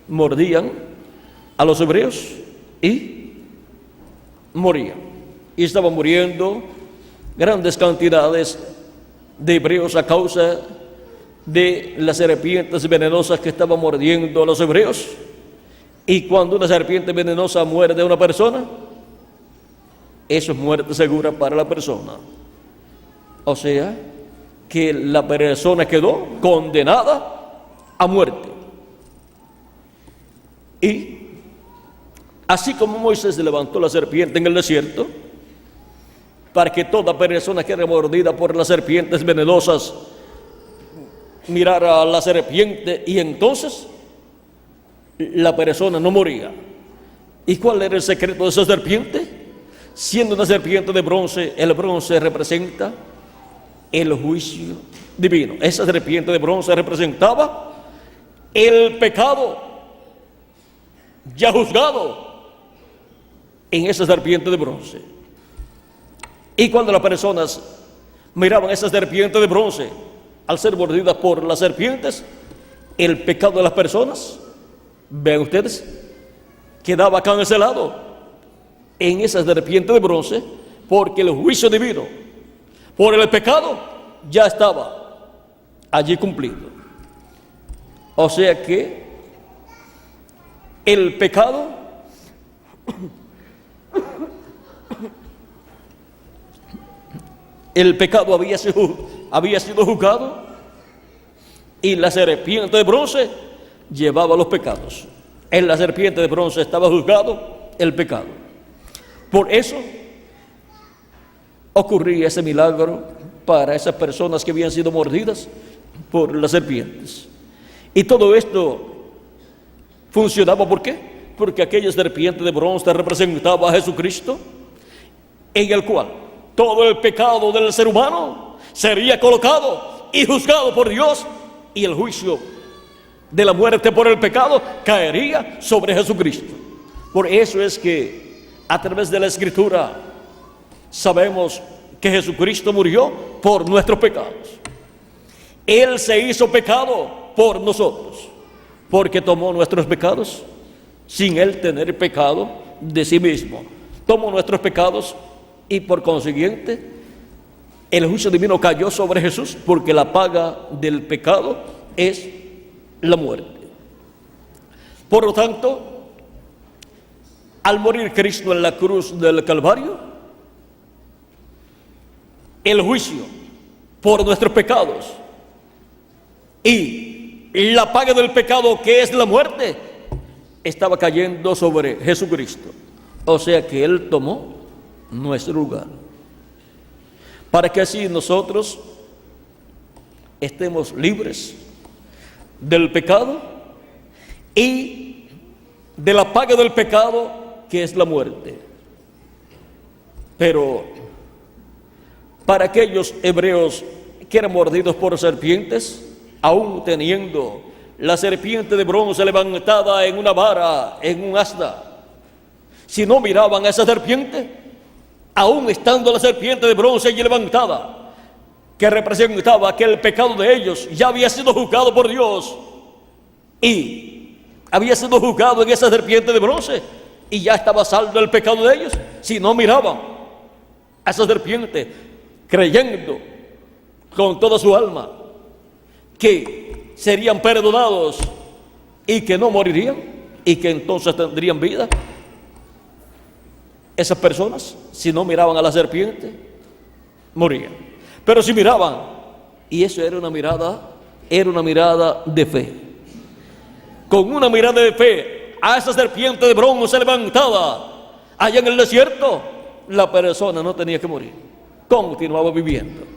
mordían a los hebreos y morían. Y estaban muriendo grandes cantidades de hebreos a causa de las serpientes venenosas que estaban mordiendo a los hebreos. Y cuando una serpiente venenosa muerde a una persona, eso es muerte segura para la persona. O sea, que la persona quedó condenada a muerte. Y así como Moisés levantó la serpiente en el desierto, para que toda persona que era mordida por las serpientes venenosas mirara a la serpiente y entonces la persona no moría. ¿Y cuál era el secreto de esa serpiente? Siendo una serpiente de bronce, el bronce representa el juicio divino. Esa serpiente de bronce representaba el pecado ya juzgado en esa serpiente de bronce. Y cuando las personas miraban esa serpiente de bronce, al ser mordidas por las serpientes, el pecado de las personas, vean ustedes, quedaba cancelado en esa serpiente de bronce, porque el juicio divino por el pecado ya estaba allí cumplido. O sea que el pecado había sido juzgado, y la serpiente de bronce llevaba los pecados. En la serpiente de bronce estaba juzgado el pecado. Por eso ocurría ese milagro para esas personas que habían sido mordidas por las serpientes. Y todo esto funcionaba, ¿por qué? Porque aquella serpiente de bronce representaba a Jesucristo, en el cual todo el pecado del ser humano sería colocado y juzgado por Dios, y el juicio de la muerte por el pecado caería sobre Jesucristo. Por eso es que a través de la Escritura sabemos que Jesucristo murió por nuestros pecados. Él se hizo pecado por nosotros, porque tomó nuestros pecados sin Él tener pecado de sí mismo. Tomó nuestros pecados y por consiguiente el juicio divino cayó sobre Jesús, porque la paga del pecado es la muerte. Por lo tanto, al morir Cristo en la cruz del Calvario, el juicio por nuestros pecados y la paga del pecado, que es la muerte, estaba cayendo sobre Jesucristo. O sea que Él tomó nuestro lugar, para que así nosotros estemos libres del pecado y de la paga del pecado, que es la muerte. Pero para aquellos hebreos que eran mordidos por serpientes, aún teniendo la serpiente de bronce levantada en una vara, en un asta, si no miraban a esa serpiente, aún estando la serpiente de bronce allí levantada, que representaba que el pecado de ellos ya había sido juzgado por Dios, y había sido juzgado en esa serpiente de bronce, y ya estaba saldo el pecado de ellos, si no miraban a esa serpiente, creyendo con toda su alma que serían perdonados y que no morirían, y que entonces tendrían vida. Esas personas, si no miraban a la serpiente, morían. Pero si miraban, y eso era una mirada de fe, con una mirada de fe a esa serpiente de bronce levantada allá en el desierto, la persona no tenía que morir, continuaba viviendo.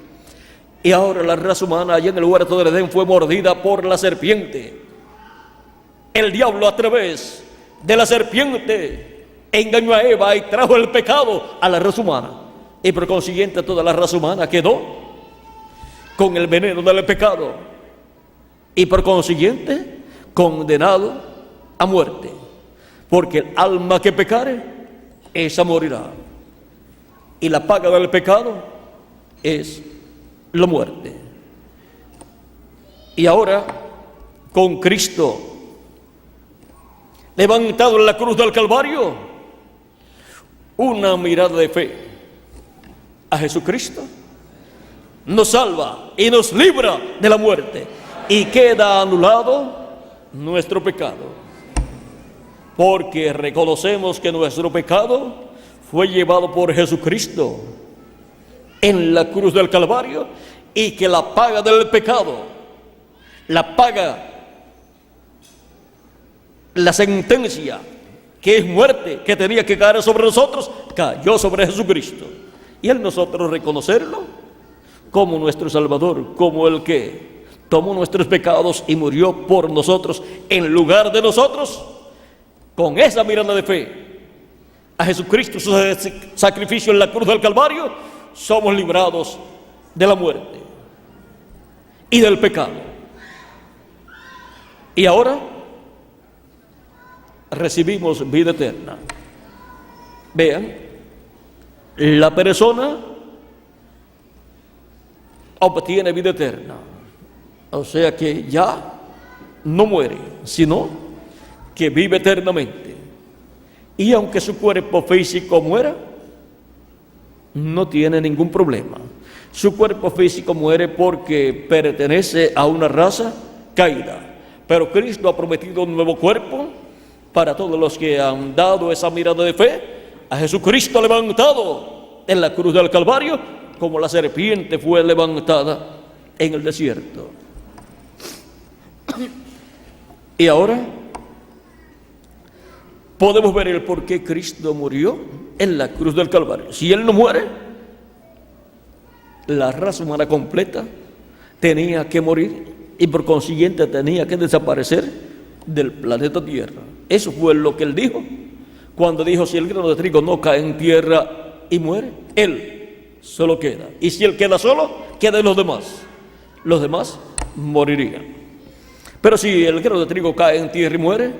Y ahora la raza humana allá en el huerto del Edén fue mordida por la serpiente. El diablo, a través de la serpiente, engañó a Eva y trajo el pecado a la raza humana, y por consiguiente toda la raza humana quedó con el veneno del pecado. y por consiguiente condenado a muerte, porque el alma que pecare, esa morirá, y la paga del pecado es la muerte. Y ahora, con Cristo levantado en la cruz del Calvario, una mirada de fe a Jesucristo nos salva y nos libra de la muerte, y queda anulado nuestro pecado, porque reconocemos que nuestro pecado fue llevado por Jesucristo en la cruz del Calvario, y que la paga del pecado, la paga, la sentencia que es muerte, que tenía que caer sobre nosotros, cayó sobre Jesucristo. Y al nosotros reconocerlo como nuestro Salvador, como el que tomó nuestros pecados y murió por nosotros en lugar de nosotros, con esa mirada de fe a Jesucristo, su sacrificio en la cruz del Calvario, somos librados de la muerte y del pecado. Y ahora recibimos vida eterna. Vean, la persona obtiene vida eterna, o sea que ya no muere, sino que vive eternamente. Y aunque su cuerpo físico muera, no tiene ningún problema. Su cuerpo físico muere porque pertenece a una raza caída, pero Cristo ha prometido un nuevo cuerpo para todos los que han dado esa mirada de fe a Jesucristo levantado en la cruz del Calvario, como la serpiente fue levantada en el desierto. Y ahora podemos ver el por qué Cristo murió en la cruz del Calvario. Si Él no muere, la raza humana completa tenía que morir, y por consiguiente tenía que desaparecer del planeta Tierra. Eso fue lo que Él dijo cuando dijo: si el grano de trigo no cae en tierra y muere, Él solo queda, y si Él queda solo, quedan los demás morirían. Pero si el grano de trigo cae en tierra y muere,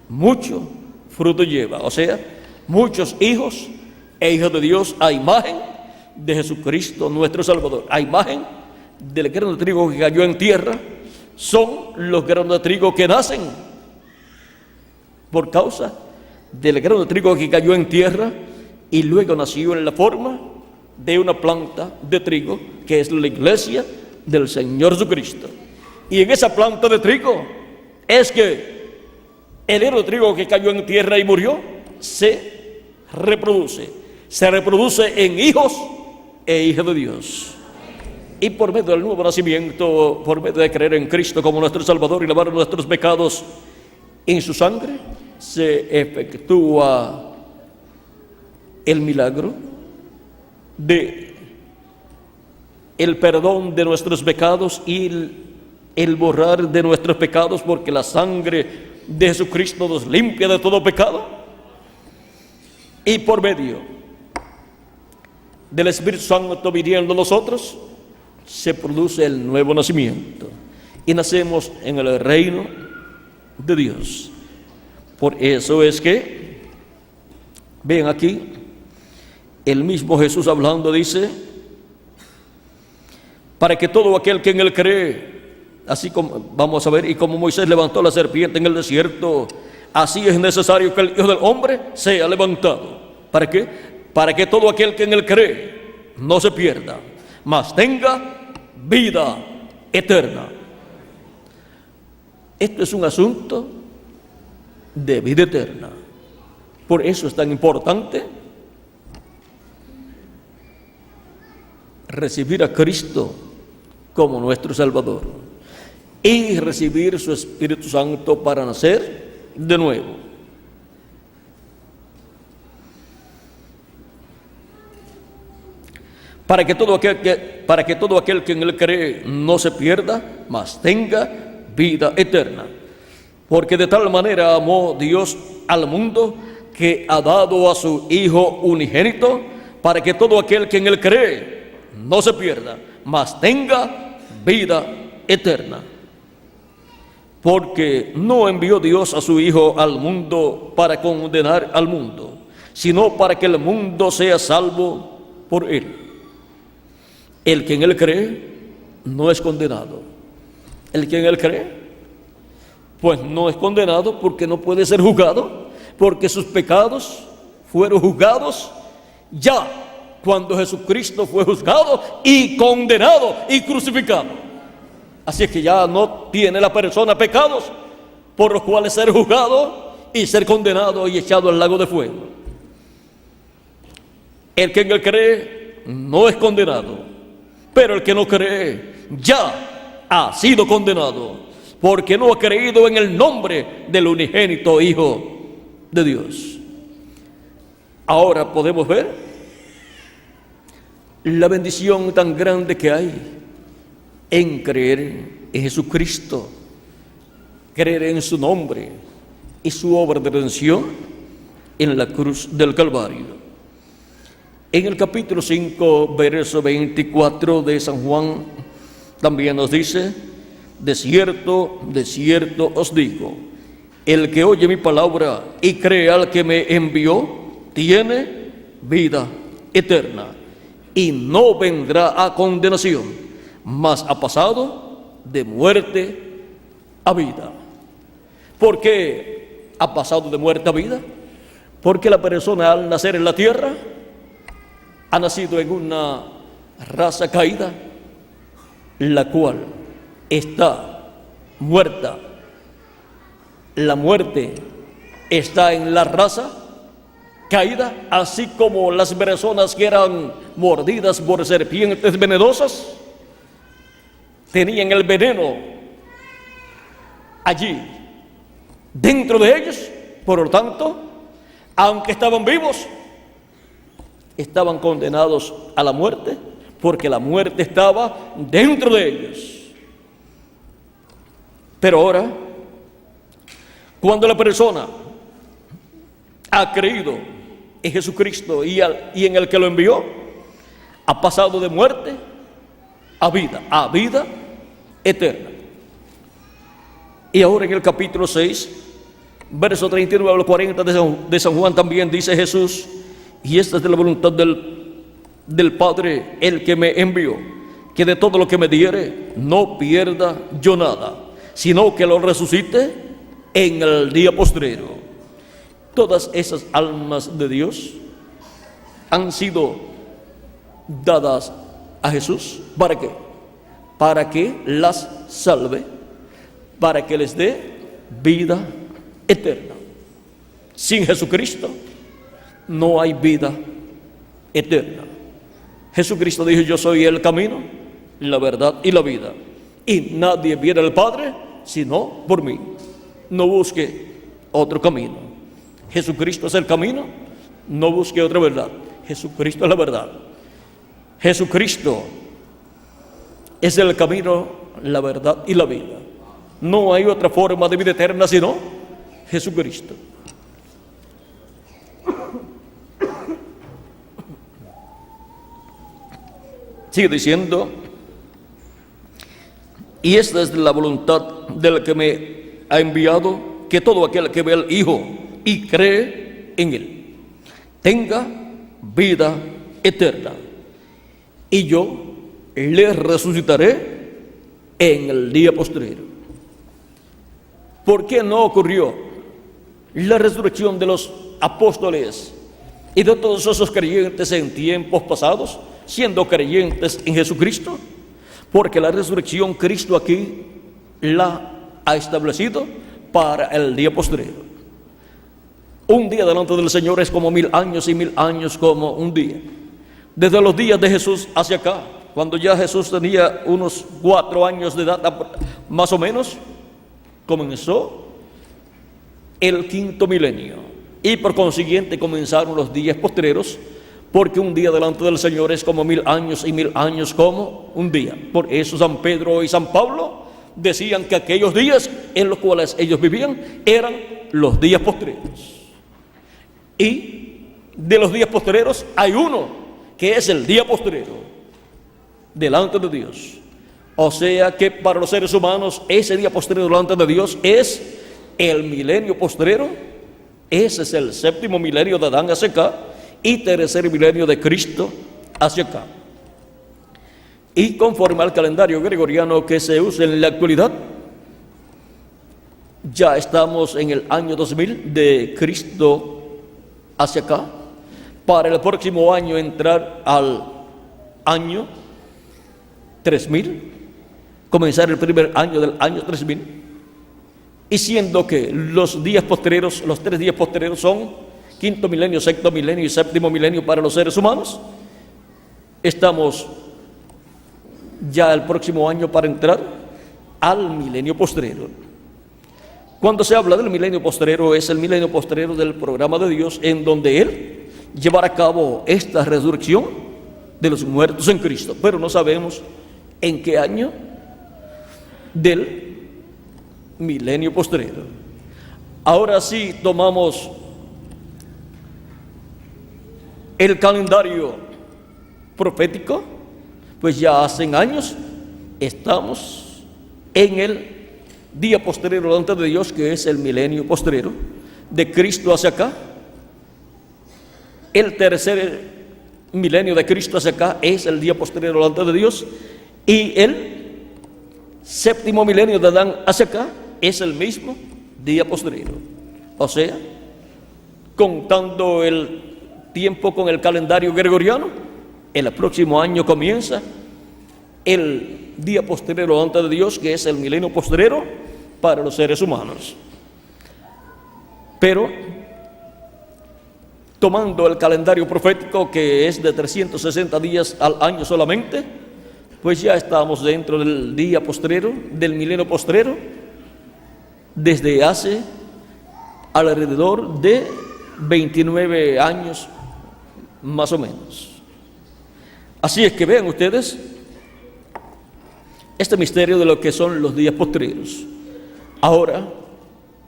mucho fruto lleva, o sea, muchos hijos e hijas de Dios a imagen de Jesucristo nuestro Salvador, a imagen del grano de trigo que cayó en tierra. Son los granos de trigo que nacen por causa del grano de trigo que cayó en tierra y luego nació en la forma de una planta de trigo, que es la iglesia del Señor Jesucristo. Y en esa planta de trigo es que el grano de trigo que cayó en tierra y murió se reproduce en hijos e hijas de Dios. Y por medio del nuevo nacimiento, por medio de creer en Cristo como nuestro Salvador y lavar nuestros pecados en su sangre, se efectúa el milagro de el perdón de nuestros pecados y el borrar de nuestros pecados, porque la sangre de Jesucristo nos limpia de todo pecado. Y por medio del Espíritu Santo viniendo a nosotros, se produce el nuevo nacimiento y nacemos en el reino de Dios. Por eso es que, ven aquí, el mismo Jesús hablando dice: para que todo aquel que en Él cree, así como vamos a ver, y como Moisés levantó la serpiente en el desierto, así es necesario que el Hijo del Hombre sea levantado. ¿Para qué? Para que todo aquel que en Él cree no se pierda, mas tenga vida eterna. Esto es un asunto de vida eterna. Por eso es tan importante recibir a Cristo como nuestro Salvador y recibir su Espíritu Santo para nacer de nuevo. Para que todo aquel que en Él cree no se pierda, mas tenga vida eterna. Porque de tal manera amó Dios al mundo, que ha dado a su Hijo unigénito, para que todo aquel que en Él cree no se pierda, mas tenga vida eterna. porque no envió Dios a su Hijo al mundo para condenar al mundo, sino para que el mundo sea salvo por él. El que en él cree no es condenado. El que en él cree, pues no es condenado, porque no puede ser juzgado, porque sus pecados fueron juzgados ya cuando Jesucristo fue juzgado y condenado y crucificado. Así es que ya no tiene la persona pecados por los cuales ser juzgado y ser condenado y echado al lago de fuego. El que en él cree no es condenado, pero el que no cree ya ha sido condenado, porque no ha creído en el nombre del unigénito Hijo de Dios. Ahora podemos ver la bendición tan grande que hay en creer en Jesucristo, creer en su nombre y su obra de redención en la cruz del Calvario. En el capítulo 5, verso 24 de San Juan, también nos dice: de cierto os digo, el que oye mi palabra y cree al que me envió, tiene vida eterna, y no vendrá a condenación, mas ha pasado de muerte a vida. ¿Por qué ha pasado de muerte a vida? Porque la persona, al nacer en la tierra, ha nacido en una raza caída, la cual está muerta. La muerte está en la raza caída, así como las personas que eran mordidas por serpientes venenosas tenían el veneno allí dentro de ellos. Por lo tanto, aunque estaban vivos, estaban condenados a la muerte, porque la muerte estaba dentro de ellos. Pero ahora, cuando la persona ha creído en Jesucristo y en el que lo envió, ha pasado de muerte a vida eterna. Y ahora en el capítulo 6, verso 39 al 40 de San Juan, también dice Jesús: y esta es de la voluntad del Padre, el que me envió, que de todo lo que me diere no pierda yo nada, sino que lo resucite en el día postrero. Todas esas almas de Dios han sido dadas a Jesús. ¿Para qué? Para que las salve, para que les dé vida eterna. Sin Jesucristo no hay vida eterna. Jesucristo dijo: yo soy el camino, la verdad y la vida, y nadie viene al Padre sino por mí. No busque otro camino. Jesucristo es el camino, no busque otra verdad. Jesucristo es la verdad. Jesucristo es el camino, la verdad y la vida. No hay otra forma de vida eterna sino Jesucristo. Sigue diciendo: y esta es la voluntad del que me ha enviado, que todo aquel que ve al Hijo y cree en él tenga vida eterna, y yo le resucitaré en el día postrero. ¿Por qué no ocurrió la resurrección de los apóstoles y de todos esos creyentes en tiempos pasados, siendo creyentes en Jesucristo? Porque la resurrección Cristo aquí la ha establecido para el día postrero. Un día delante del Señor es como 1000 años, y 1000 años como un día. Desde los días de Jesús hacia acá, cuando ya Jesús tenía unos 4 años de edad más o menos, comenzó el 5º milenio, y por consiguiente comenzaron los días postreros, porque un día delante del Señor es como 1000 años, y 1000 años como un día. Por eso San Pedro y San Pablo decían que aquellos días en los cuales ellos vivían eran los días postreros. Y de los días postreros hay uno que es el día postrero delante de Dios. O sea que para los seres humanos ese día postrero delante de Dios es el milenio postrero. Ese es el séptimo milenio de Adán hacia acá y tercer milenio de Cristo hacia acá. Y conforme al calendario gregoriano que se usa en la actualidad, ya estamos en el año 2000 de Cristo hacia acá. Para el próximo año entrar al año 3000, comenzar el primer año del año 3000, y siendo que los días posteriores, los 3 días posteriores son quinto milenio, sexto milenio y séptimo milenio para los seres humanos, estamos ya el próximo año para entrar al milenio postrero. Cuando se habla del milenio postrero, es el milenio postrero del programa de Dios, en donde Él llevará a cabo esta resurrección de los muertos en Cristo, pero no sabemos en qué año del milenio postrero. Ahora sí tomamos el calendario profético, pues ya hace años estamos en el día postrero delante de Dios, que es el milenio postrero de Cristo hacia acá. El tercer milenio de Cristo hacia acá es el día postrero delante de Dios, y el séptimo milenio de Adán hacia acá es el mismo día postrero. O sea, contando el tiempo con el calendario gregoriano, el próximo año comienza el día postrero delante de Dios, que es el milenio postrero para los seres humanos. Pero tomando el calendario profético, que es de 360 días al año solamente, pues ya estamos dentro del día postrero, del milenio postrero, desde hace alrededor de 29 años más o menos. Así es que vean ustedes este misterio de lo que son los días postreros. Ahora,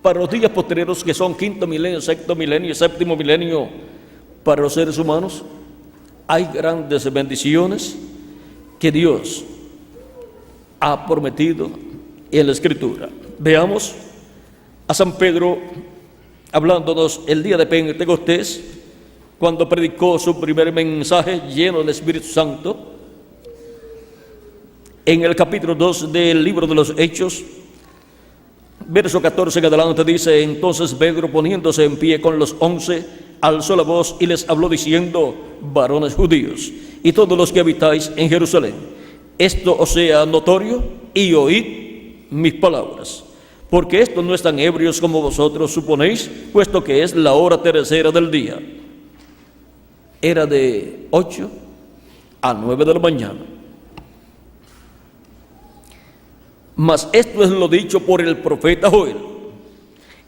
para los días postreros, que son quinto milenio, sexto milenio y séptimo milenio para los seres humanos, hay grandes bendiciones que Dios ha prometido en la Escritura. Veamos a San Pedro hablándonos el día de Pentecostés, cuando predicó su primer mensaje lleno del Espíritu Santo. En el capítulo 2 del libro de los Hechos, verso 14 en adelante, dice: entonces Pedro, poniéndose en pie con los 11, alzó la voz y les habló diciendo: varones judíos y todos los que habitáis en Jerusalén, esto os sea notorio, y oíd mis palabras, porque estos no están ebrios como vosotros suponéis, puesto que es la hora tercera del día. Era de 8 a 9 de la mañana. Mas esto es lo dicho por el profeta Joel: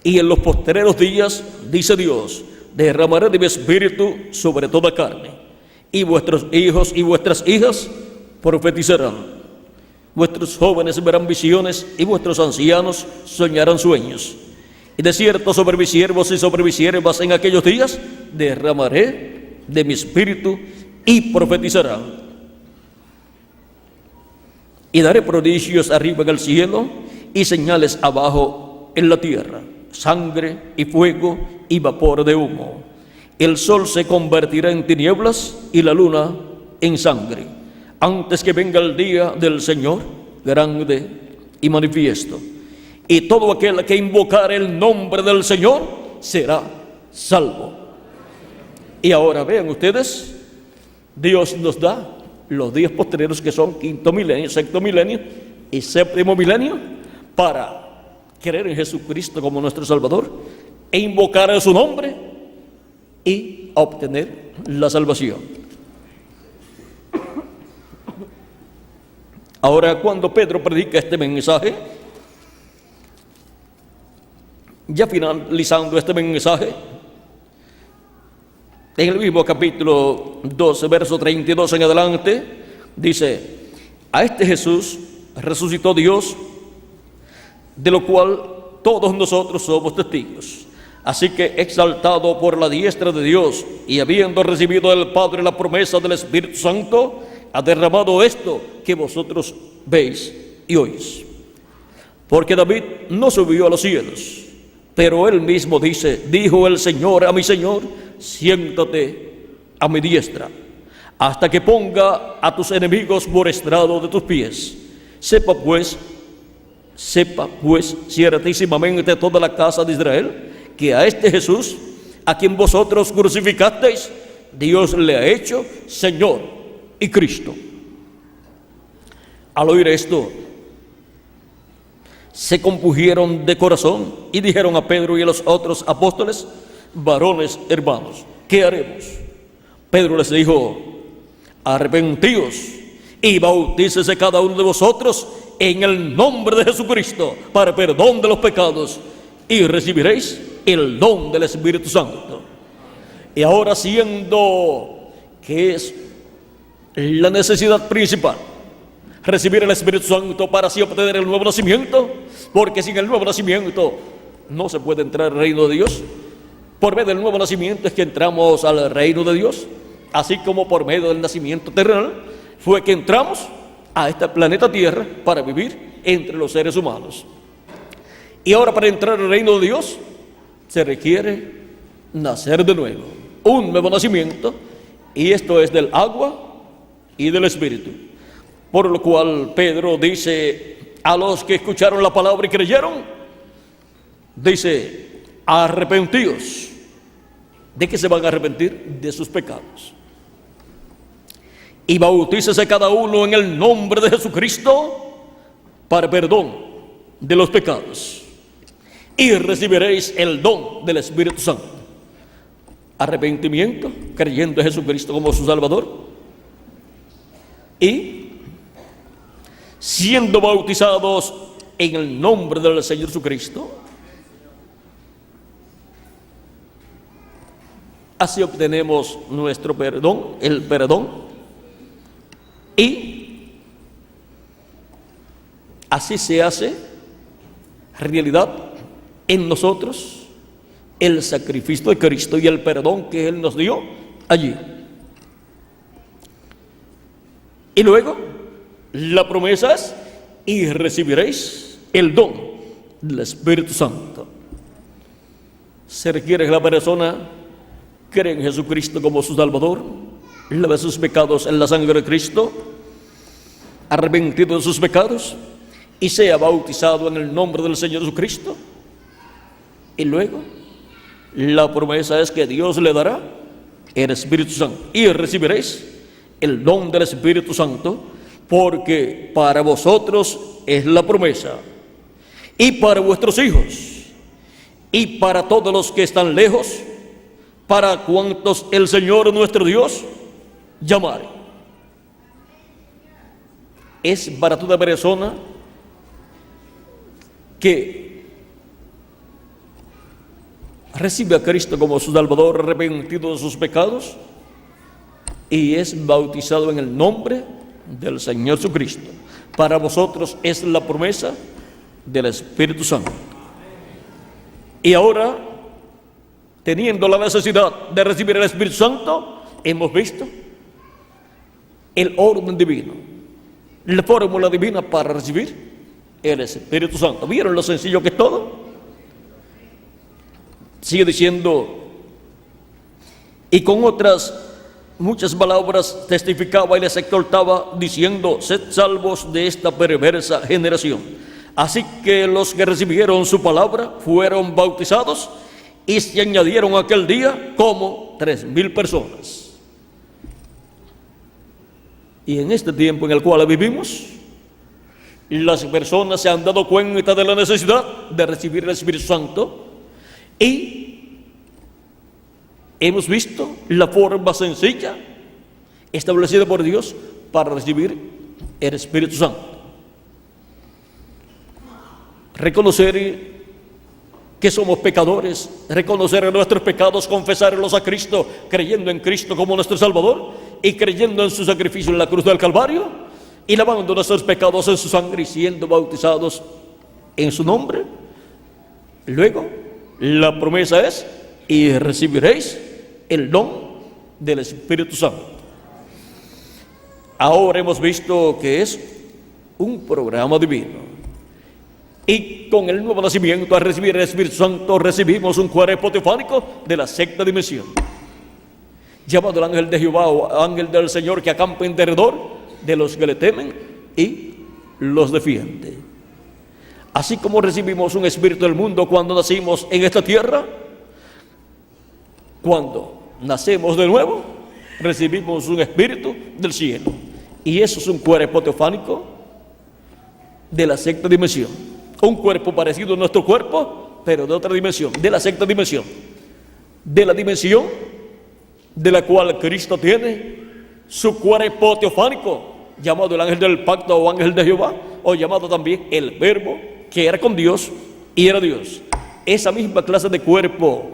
y en los postreros días, dice Dios, derramaré de mi espíritu sobre toda carne, y vuestros hijos y vuestras hijas profetizarán, vuestros jóvenes verán visiones, y vuestros ancianos soñarán sueños. Y de cierto sobre mis siervos y sobre mis siervas en aquellos días derramaré de mi espíritu, y profetizarán. Y daré prodigios arriba en el cielo y señales abajo en la tierra: sangre y fuego y vapor de humo. El sol se convertirá en tinieblas y la luna en sangre, antes que venga el día del Señor grande y manifiesto. Y todo aquel que invocare el nombre del Señor será salvo. Y ahora vean ustedes, Dios nos da los días posteriores, que son quinto milenio, sexto milenio y séptimo milenio, para creer en Jesucristo como nuestro Salvador e invocar a su nombre y obtener la salvación. Ahora, cuando Pedro predica este mensaje, ya finalizando este mensaje, en el mismo capítulo 12, verso 32 en adelante, dice: a este Jesús resucitó Dios, de lo cual todos nosotros somos testigos. Así que, exaltado por la diestra de Dios y habiendo recibido del Padre la promesa del Espíritu Santo, ha derramado esto que vosotros veis y oís. Porque David no subió a los cielos, pero él mismo dijo el Señor a mi Señor, siéntate a mi diestra, hasta que ponga a tus enemigos por estrado de tus pies. Sepa pues ciertísimamente toda la casa de Israel, que a este Jesús, a quien vosotros crucificasteis, Dios le ha hecho Señor y Cristo. Al oír esto, se compungieron de corazón y dijeron a Pedro y a los otros apóstoles, varones hermanos, ¿qué haremos? Pedro les dijo, arrepentíos y bautícese cada uno de vosotros en el nombre de Jesucristo para perdón de los pecados y recibiréis el don del Espíritu Santo. Y ahora, siendo que es la necesidad principal recibir el Espíritu Santo para así obtener el nuevo nacimiento, porque sin el nuevo nacimiento no se puede entrar al reino de Dios. Por medio del nuevo nacimiento es que entramos al reino de Dios, así como por medio del nacimiento terrenal fue que entramos a este planeta Tierra para vivir entre los seres humanos. Y ahora, para entrar al reino de Dios se requiere nacer de nuevo, un nuevo nacimiento, y esto es del agua y del Espíritu. Por lo cual Pedro dice a los que escucharon la palabra y creyeron, dice, arrepentíos. ¿De qué se van a arrepentir? De sus pecados. Y bautícese cada uno en el nombre de Jesucristo para perdón de los pecados, y recibiréis el don del Espíritu Santo. Arrepentimiento, creyendo en Jesucristo como su Salvador, y siendo bautizados en el nombre del Señor Jesucristo, así obtenemos nuestro perdón, el perdón, y así se hace realidad en nosotros el sacrificio de Cristo y el perdón que Él nos dio allí. Y luego la promesa es, y recibiréis el don del Espíritu Santo. Se requiere que la persona cree en Jesucristo como su Salvador, lave sus pecados en la sangre de Cristo, arrepentido de sus pecados, y sea bautizado en el nombre del Señor Jesucristo. Y luego la promesa es que Dios le dará el Espíritu Santo, y recibiréis el don del Espíritu Santo, porque para vosotros es la promesa, y para vuestros hijos, y para todos los que están lejos, para cuantos el Señor nuestro Dios llamare. Es para toda persona que recibe a Cristo como su Salvador, arrepentido de sus pecados, y es bautizado en el nombre del Señor Jesucristo. Para vosotros es la promesa del Espíritu Santo. Y ahora, teniendo la necesidad de recibir el Espíritu Santo, hemos visto el orden divino, la fórmula divina para recibir el Espíritu Santo. ¿Vieron lo sencillo que es todo? Sigue diciendo, y con otras muchas palabras testificaba y les exhortaba, diciendo, sed salvos de esta perversa generación. Así que los que recibieron su palabra fueron bautizados, y se añadieron aquel día como 3,000 personas. Y en este tiempo en el cual vivimos, las personas se han dado cuenta de la necesidad de recibir el Espíritu Santo, y hemos visto la forma sencilla establecida por Dios para recibir el Espíritu Santo. Reconocer que somos pecadores, reconocer nuestros pecados, confesarlos a Cristo, creyendo en Cristo como nuestro Salvador y creyendo en su sacrificio en la cruz del Calvario, y lavando nuestros pecados en su sangre y siendo bautizados en su nombre. Luego la promesa es, y recibiréis el don del Espíritu Santo. Ahora hemos visto que es un programa divino. Y con el nuevo nacimiento, al recibir el Espíritu Santo, recibimos un cuerpo teofánico de la sexta dimensión, llamado el ángel de Jehová o ángel del Señor, que acampa en derredor de los que le temen y los defiende. Así como recibimos un espíritu del mundo cuando nacimos en esta tierra, cuando nacemos de nuevo, recibimos un espíritu del cielo. Y eso es un cuerpo teofánico de la sexta dimensión. Un cuerpo parecido a nuestro cuerpo, pero de otra dimensión, de la sexta dimensión. De la dimensión de la cual Cristo tiene su cuerpo teofánico, llamado el ángel del pacto o ángel de Jehová, o llamado también el Verbo, que era con Dios y era Dios. Esa misma clase de cuerpo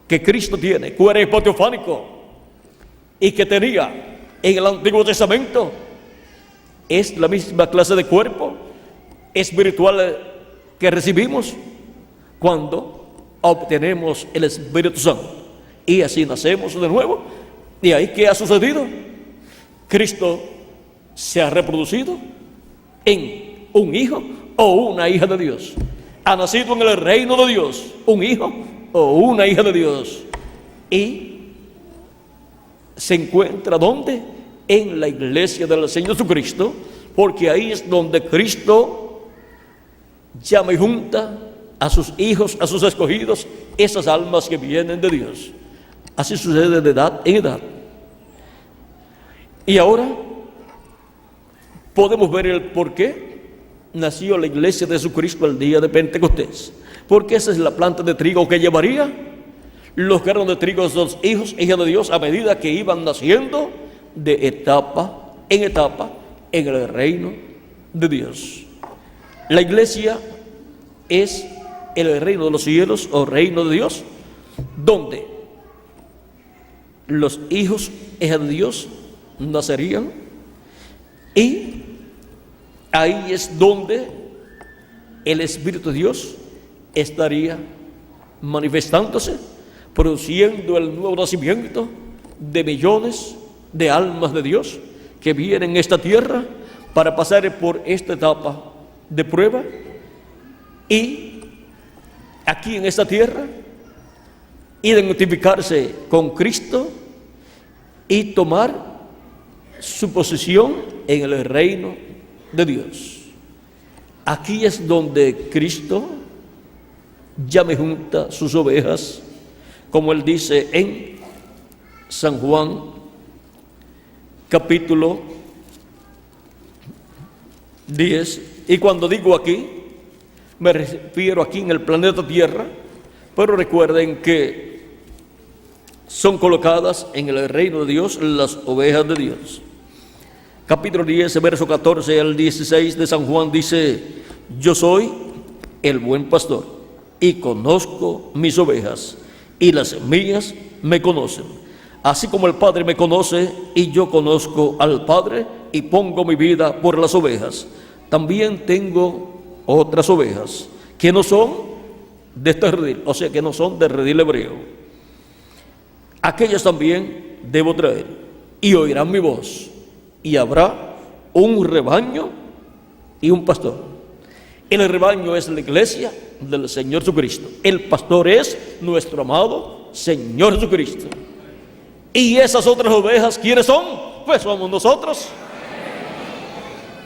que Cristo tiene, cuerpo teofánico, y que tenía en el Antiguo Testamento, es la misma clase de cuerpo espiritual que recibimos cuando obtenemos el Espíritu Santo. Y así nacemos de nuevo. ¿Y ahí qué ha sucedido? Cristo se ha reproducido en un hijo o una hija de Dios. Ha nacido en el reino de Dios, un hijo o una hija de Dios. Y se encuentra ¿dónde? En la iglesia del Señor Jesucristo, porque ahí es donde Cristo llama y junta a sus hijos, a sus escogidos, esas almas que vienen de Dios. Así sucede de edad en edad. Y ahora podemos ver el por qué nació la iglesia de Jesucristo el día de Pentecostés. Porque esa es la planta de trigo que llevaría los granos de trigo de los hijos e hijas de Dios a medida que iban naciendo de etapa en el reino de Dios. La iglesia es el reino de los cielos o reino de Dios, donde los hijos e hijas de Dios nacerían, y ahí es donde el Espíritu de Dios estaría manifestándose, produciendo el nuevo nacimiento de millones de almas de Dios que vienen a esta tierra para pasar por esta etapa de prueba y aquí en esta tierra identificarse con Cristo y tomar su posición en el reino de Dios. Aquí es donde Cristo llama y junta sus ovejas, como él dice en San Juan capítulo 10. Y cuando digo aquí, me refiero aquí en el planeta Tierra, pero recuerden que son colocadas en el reino de Dios las ovejas de Dios. Capítulo 10, verso 14 al 16 de San Juan dice: yo soy el buen pastor y conozco mis ovejas, y las mías me conocen, así como el Padre me conoce y yo conozco al Padre y pongo mi vida por las ovejas. También tengo otras ovejas que no son de este redil, o sea, que no son del redil hebreo. Aquellas también debo traer, y oirán mi voz, y habrá un rebaño y un pastor. El rebaño es la iglesia del Señor Jesucristo. El pastor es nuestro amado Señor Jesucristo. Y esas otras ovejas, ¿quiénes son? Pues somos nosotros,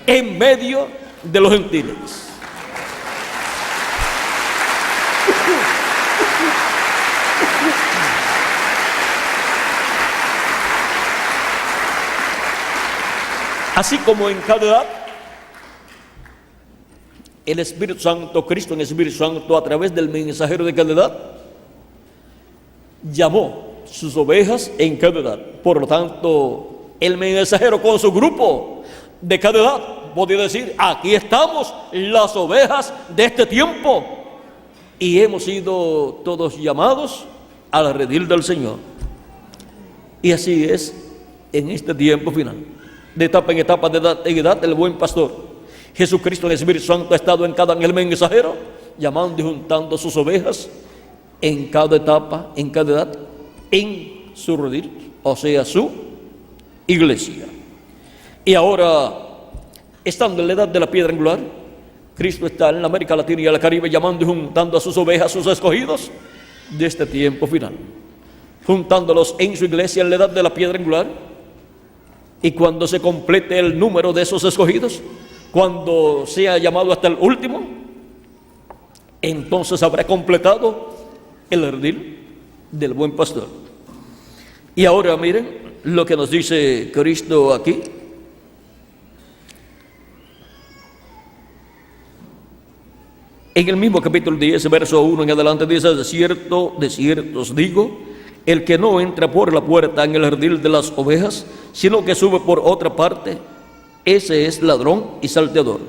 en medio de los gentiles. Así como en cada edad, el Espíritu Santo, Cristo en el Espíritu Santo, a través del mensajero de cada edad, llamó sus ovejas en cada edad. Por lo tanto, el mensajero con su grupo de cada edad podía decir: aquí estamos las ovejas de este tiempo, y hemos sido todos llamados al redil del Señor. Y así es en este tiempo final, de etapa en etapa, de edad en edad, el buen pastor Jesucristo en el Espíritu Santo ha estado en cada ángel mensajero, llamando y juntando sus ovejas en cada etapa, en cada edad, en su redil, o sea, su iglesia. Y ahora, estando en la edad de la piedra angular, Cristo está en la América Latina y el Caribe llamando y juntando a sus ovejas, sus escogidos de este tiempo final, juntándolos en su iglesia en la edad de la piedra angular. Y cuando se complete el número de esos escogidos, cuando sea llamado hasta el último, entonces habrá completado el redil del buen pastor. Y ahora miren lo que nos dice Cristo aquí. En el mismo capítulo 10, verso 1 en adelante dice: de cierto os digo, el que no entra por la puerta en el redil de las ovejas, sino que sube por otra parte, ese es ladrón y salteador.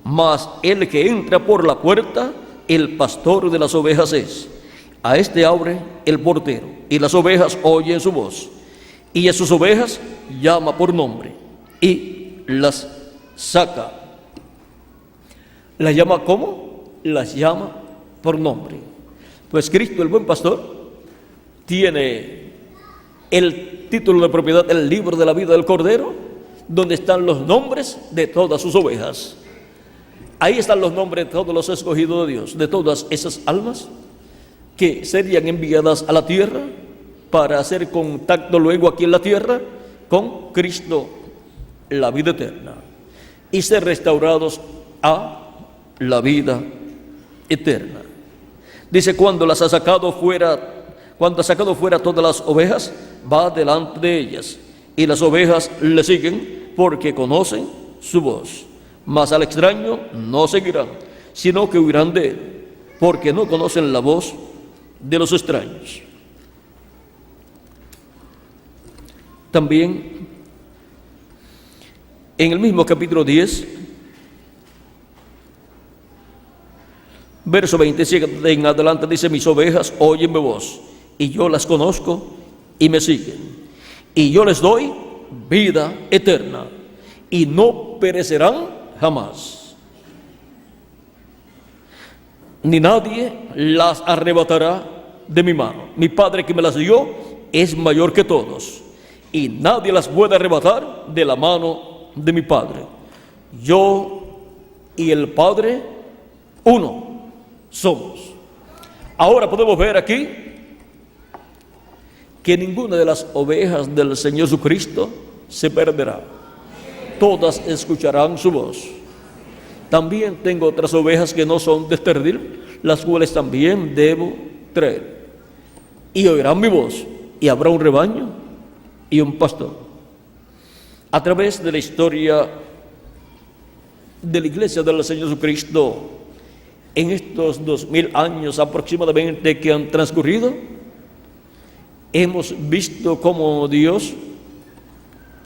Mas el que entra por la puerta, el pastor de las ovejas es. A este abre el portero, y las ovejas oyen su voz, y a sus ovejas llama por nombre, y las saca. ¿Las llama cómo? Las llama por nombre. Pues Cristo, el buen pastor, tiene el título de propiedad, el libro de la vida del Cordero, donde están los nombres de todas sus ovejas. Ahí están los nombres de todos los escogidos de Dios, de todas esas almas que serían enviadas a la tierra para hacer contacto luego aquí en la tierra con Cristo, la vida eterna, y ser restaurados a la vida eterna. Dice: cuando ha sacado fuera todas las ovejas, va delante de ellas, y las ovejas le siguen porque conocen su voz. Mas al extraño no seguirán, sino que huirán de él, porque no conocen la voz de los extraños. También en el mismo capítulo 10, verso 27 en adelante dice: mis ovejas oyen mi voz, y yo las conozco y me siguen, y yo les doy vida eterna, y no perecerán jamás, ni nadie las arrebatará de mi mano. Mi Padre que me las dio es mayor que todos, y nadie las puede arrebatar de la mano de mi Padre. Yo y el Padre uno somos. Ahora podemos ver aquí que ninguna de las ovejas del Señor Jesucristo se perderá. Todas escucharán su voz. También tengo otras ovejas que no son de este redil, las cuales también debo traer. Y oirán mi voz, y habrá un rebaño y un pastor. A través de la historia de la iglesia del Señor Jesucristo, en estos 2000 años aproximadamente que han transcurrido, hemos visto cómo Dios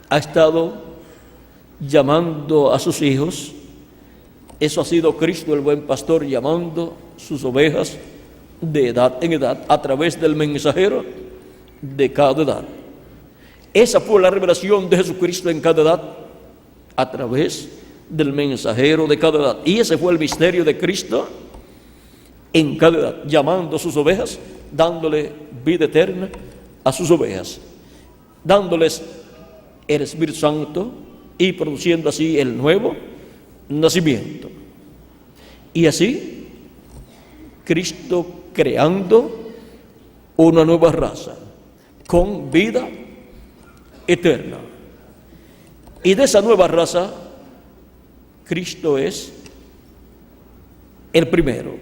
ha estado llamando a sus hijos. Eso ha sido Cristo, el buen pastor, llamando sus ovejas de edad en edad a través del mensajero de cada edad. Esa fue la revelación de Jesucristo en cada edad, a través del mensajero de cada edad. Y ese fue el misterio de Cristo en cada edad, llamando a sus ovejas, dándole vida eterna a sus ovejas, dándoles el Espíritu Santo y produciendo así el nuevo nacimiento. Y así Cristo creando una nueva raza con vida eterna. Y de esa nueva raza, Cristo es el primero,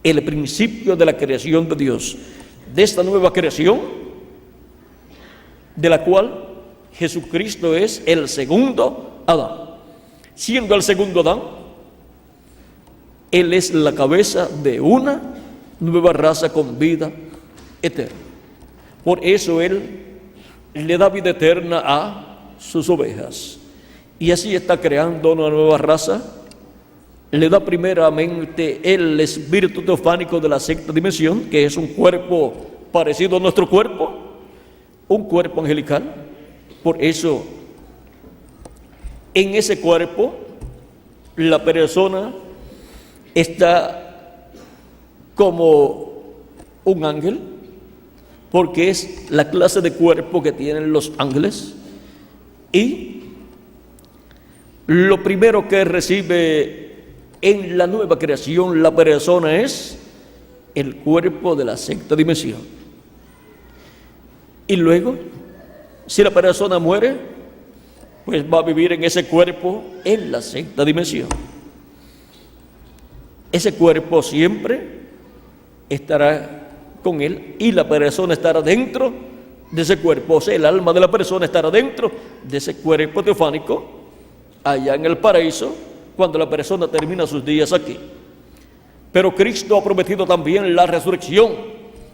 el principio de la creación de Dios, de esta nueva creación, de la cual Jesucristo es el segundo Adán. Siendo el segundo Adán, Él es la cabeza de una nueva raza con vida eterna. Por eso Él le da vida eterna a sus ovejas. Y así está creando una nueva raza. Le da primeramente el espíritu teofánico de la sexta dimensión, que es un cuerpo parecido a nuestro cuerpo, un cuerpo angelical. Por eso, en ese cuerpo, la persona está como un ángel, porque es la clase de cuerpo que tienen los ángeles, y lo primero que recibe en la nueva creación la persona es el cuerpo de la sexta dimensión. Y luego, si la persona muere, pues va a vivir en ese cuerpo en la sexta dimensión. Ese cuerpo siempre estará con él y la persona estará dentro de ese cuerpo. O sea, el alma de la persona estará dentro de ese cuerpo teofánico allá en el paraíso cuando la persona termina sus días aquí. Pero Cristo ha prometido también la resurrección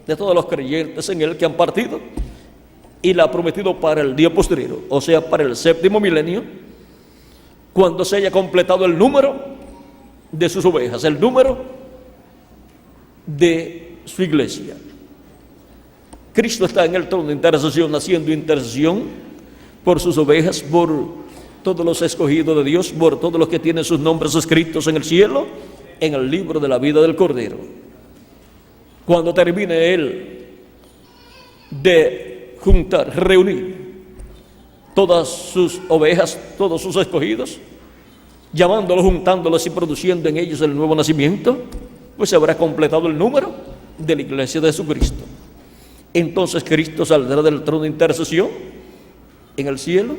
de todos los creyentes en él que han partido, y la ha prometido para el día posterior, o sea, para el séptimo milenio, cuando se haya completado el número de sus ovejas, el número de su iglesia. Cristo está en el trono de intercesión, haciendo intercesión por sus ovejas, por todos los escogidos de Dios, por todos los que tienen sus nombres escritos en el cielo, en el libro de la vida del Cordero. Cuando termine él de juntar, reunir todas sus ovejas, todos sus escogidos, llamándolos, juntándolos y produciendo en ellos el nuevo nacimiento, pues se habrá completado el número de la iglesia de Jesucristo. Entonces Cristo saldrá del trono de intercesión en el cielo,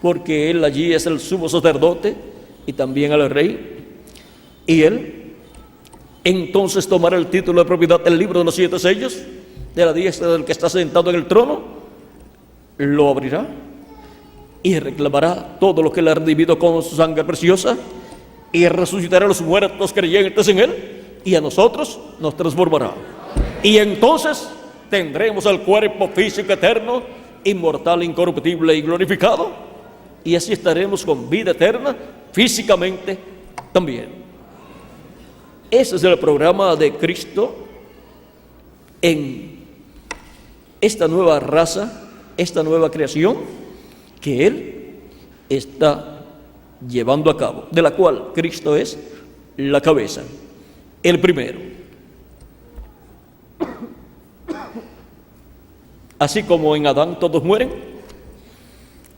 porque él allí es el sumo sacerdote y también el rey, y él entonces tomará el título de propiedad del libro de los 7 sellos de la diestra del que está sentado en el trono, lo abrirá y reclamará todo lo que él ha redimido con su sangre preciosa, y resucitará a los muertos creyentes en él, y a nosotros nos transformará. Y entonces tendremos el cuerpo físico eterno, inmortal, incorruptible y glorificado, y así estaremos con vida eterna físicamente también. Ese es el programa de Cristo en esta nueva raza, esta nueva creación que Él está llevando a cabo, de la cual Cristo es la cabeza, el primero. Así como en Adán todos mueren,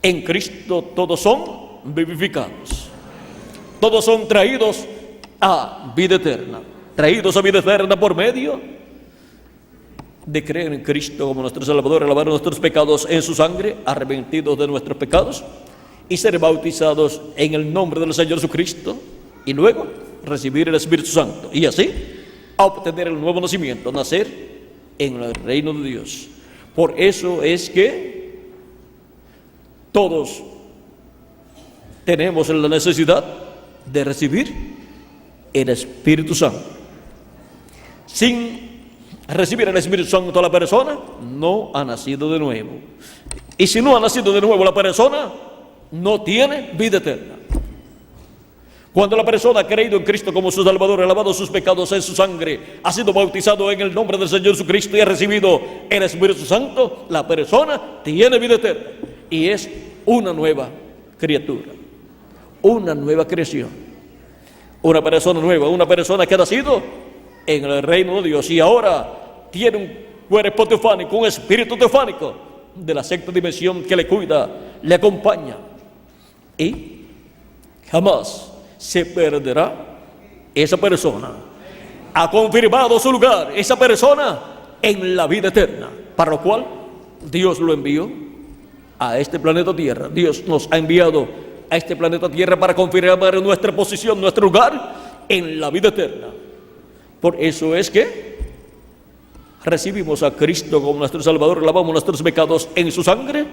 en Cristo todos son vivificados. Todos son traídos a vida eterna, traídos a vida eterna por medio de creer en Cristo como nuestro Salvador, lavar nuestros pecados en su sangre, arrepentidos de nuestros pecados y ser bautizados en el nombre del Señor Jesucristo, y luego recibir el Espíritu Santo, y así a obtener el nuevo nacimiento, nacer en el reino de Dios. Por eso es que todos tenemos la necesidad de recibir el Espíritu Santo. Sin recibir el Espíritu Santo, la persona no ha nacido de nuevo. Y si no ha nacido de nuevo, la persona no tiene vida eterna. Cuando la persona ha creído en Cristo como su Salvador, ha lavado sus pecados en su sangre, ha sido bautizado en el nombre del Señor Jesucristo y ha recibido el Espíritu Santo, la persona tiene vida eterna y es una nueva criatura, una nueva creación, una persona nueva, una persona que ha nacido en el reino de Dios y ahora tiene un cuerpo teofánico, un espíritu teofánico de la sexta dimensión que le cuida, le acompaña, y jamás se perderá esa persona. Ha confirmado su lugar, esa persona, en la vida eterna, para lo cual Dios lo envió a este planeta Tierra. Dios nos ha enviado a este planeta Tierra para confirmar nuestra posición, nuestro lugar en la vida eterna. Por eso es que recibimos a Cristo como nuestro Salvador, lavamos nuestros pecados en su sangre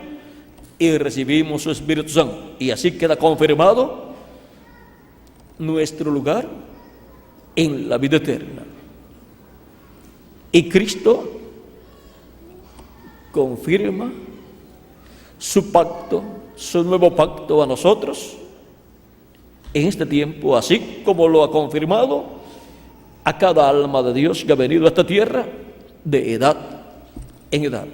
y recibimos su Espíritu Santo. Y así queda confirmado nuestro lugar en la vida eterna. Y Cristo confirma su pacto, su nuevo pacto a nosotros en este tiempo, así como lo ha confirmado a cada alma de Dios que ha venido a esta tierra de edad en edad.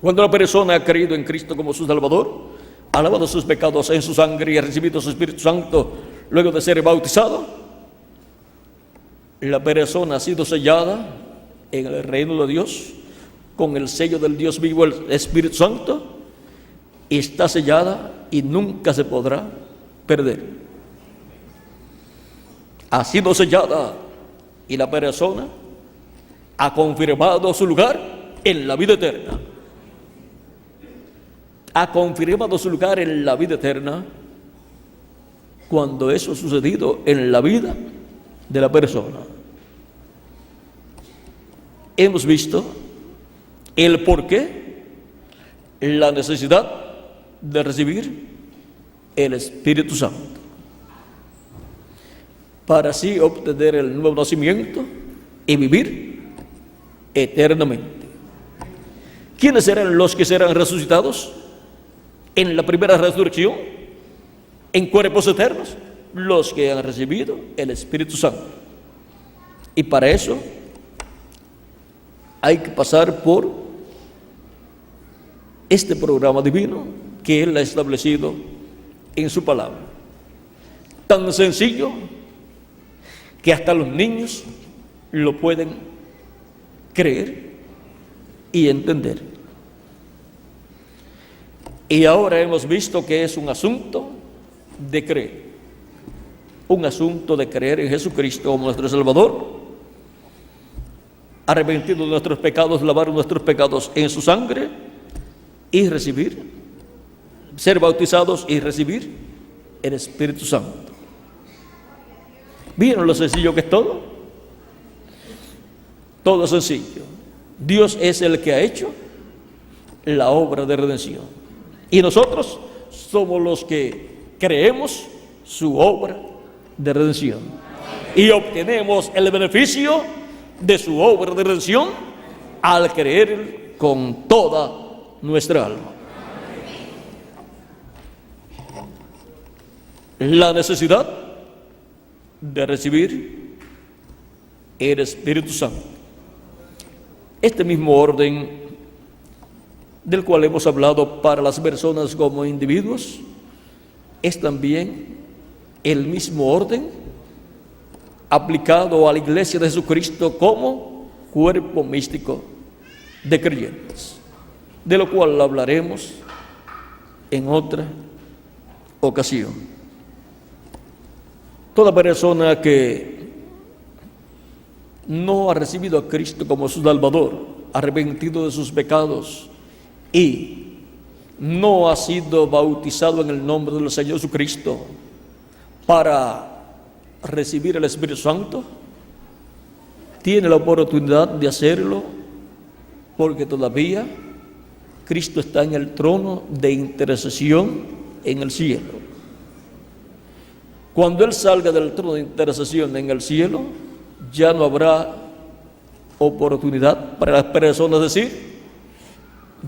Cuando la persona ha creído en Cristo como su Salvador, ha lavado sus pecados en su sangre y ha recibido su Espíritu Santo luego de ser bautizado, la persona ha sido sellada en el reino de Dios con el sello del Dios vivo, el Espíritu Santo, y está sellada y nunca se podrá perder. Ha sido sellada y la persona ha confirmado su lugar en la vida eterna. Ha confirmado su lugar en la vida eterna cuando eso ha sucedido en la vida de la persona. Hemos visto el porqué, la necesidad de recibir el Espíritu Santo para así obtener el nuevo nacimiento y vivir eternamente. ¿Quiénes serán los que serán resucitados en la primera resurrección en cuerpos eternos? Los que han recibido el Espíritu Santo. Y para eso hay que pasar por este programa divino que Él ha establecido en su palabra. Tan sencillo que hasta los niños lo pueden creer y entender. Y ahora hemos visto que es un asunto de creer. Un asunto de creer en Jesucristo como nuestro Salvador, arrepentido de nuestros pecados, lavar nuestros pecados en su sangre y recibir, ser bautizados y recibir el Espíritu Santo. ¿Vieron lo sencillo que es todo? Todo sencillo. Dios es el que ha hecho la obra de redención. Y nosotros somos los que creemos su obra de redención. Y obtenemos el beneficio de su obra de redención al creer con toda nuestra alma. La necesidad de recibir el Espíritu Santo. Este mismo orden del cual hemos hablado para las personas como individuos es también el mismo orden aplicado a la Iglesia de Jesucristo como cuerpo místico de creyentes, de lo cual hablaremos en otra ocasión. Toda persona que no ha recibido a Cristo como su Salvador, arrepentido de sus pecados y no ha sido bautizado en el nombre del Señor Jesucristo para recibir el Espíritu Santo, tiene la oportunidad de hacerlo porque todavía Cristo está en el trono de intercesión en el cielo. Cuando Él salga del trono de intercesión en el cielo, ya no habrá oportunidad para las personas decir: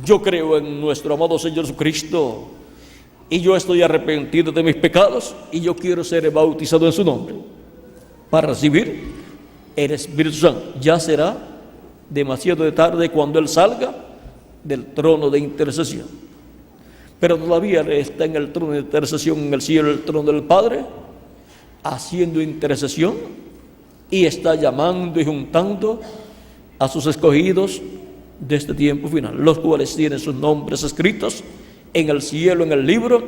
yo creo en nuestro amado Señor Jesucristo y yo estoy arrepentido de mis pecados y yo quiero ser bautizado en su nombre para recibir el Espíritu Santo. Ya será demasiado tarde cuando Él salga del trono de intercesión. Pero todavía está en el trono de intercesión en el cielo, el trono del Padre, haciendo intercesión, y está llamando y juntando a sus escogidos de este tiempo final, los cuales tienen sus nombres escritos en el cielo, en el libro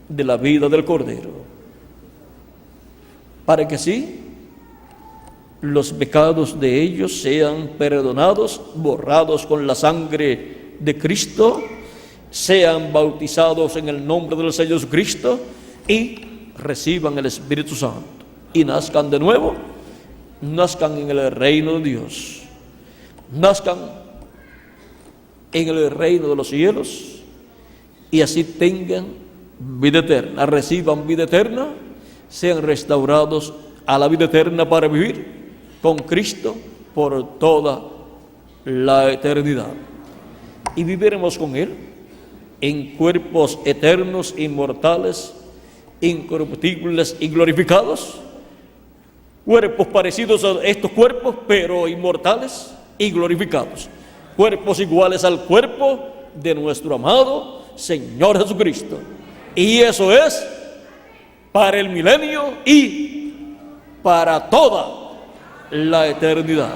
de la vida del Cordero, para que así los pecados de ellos sean perdonados, borrados con la sangre de Cristo, sean bautizados en el nombre del Señor Jesucristo y reciban el Espíritu Santo y nazcan de nuevo, nazcan en el reino de Dios, nazcan en el reino de los cielos y así tengan vida eterna, reciban vida eterna, sean restaurados a la vida eterna para vivir con Cristo por toda la eternidad. Y viviremos con Él en cuerpos eternos, inmortales, incorruptibles y glorificados, cuerpos parecidos a estos cuerpos, pero inmortales y glorificados, cuerpos iguales al cuerpo de nuestro amado Señor Jesucristo. Y eso es para el milenio y para toda la eternidad.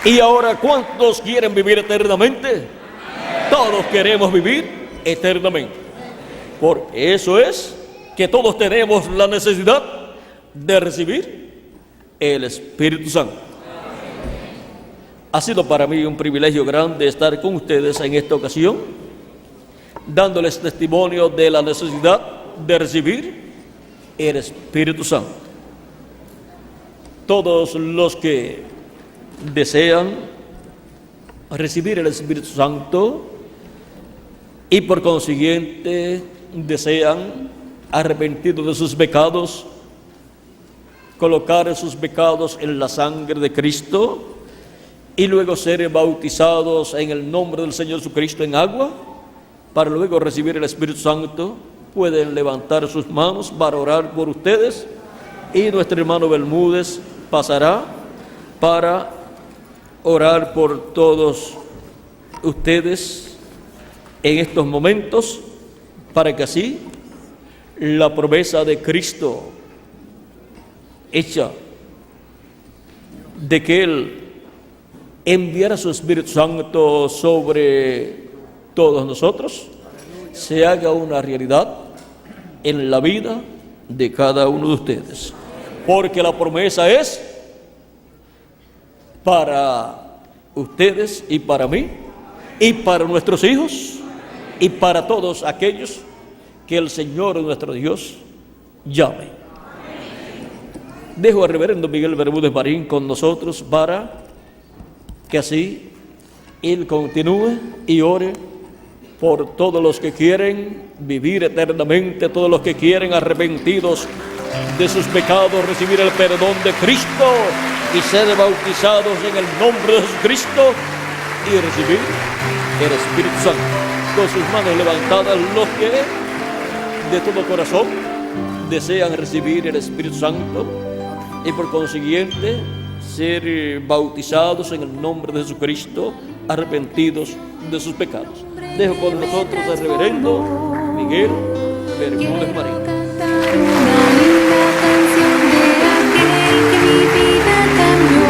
Y ahora, ¿cuántos quieren vivir eternamente? Todos queremos vivir eternamente. Por eso es que todos tenemos la necesidad de recibir el Espíritu Santo. Ha sido para mí un privilegio grande estar con ustedes en esta ocasión, dándoles testimonio de la necesidad de recibir el Espíritu Santo. Todos los que desean recibir el Espíritu Santo y por consiguiente desean, arrepentidos de sus pecados, colocar sus pecados en la sangre de Cristo y luego ser bautizados en el nombre del Señor Jesucristo en agua, para luego recibir el Espíritu Santo, pueden levantar sus manos para orar por ustedes, y nuestro hermano Bermúdez pasará para orar por todos ustedes en estos momentos, para que así la promesa de Cristo hecha de que Él enviara su Espíritu Santo sobre todos nosotros se haga una realidad en la vida de cada uno de ustedes, porque la promesa es para ustedes y para mí y para nuestros hijos y para todos aquellos que el Señor nuestro Dios llame. Dejo al reverendo Miguel Bermúdez Marín con nosotros para que así Él continúe y ore por todos los que quieren vivir eternamente, todos los que quieren, arrepentidos de sus pecados, recibir el perdón de Cristo y ser bautizados en el nombre de Jesucristo y recibir el Espíritu Santo. Con sus manos levantadas, los que de todo corazón desean recibir el Espíritu Santo y por consiguiente ser bautizados en el nombre de Jesucristo, arrepentidos de sus pecados. Dejo con nosotros al reverendo Miguel Bermúdez Marín.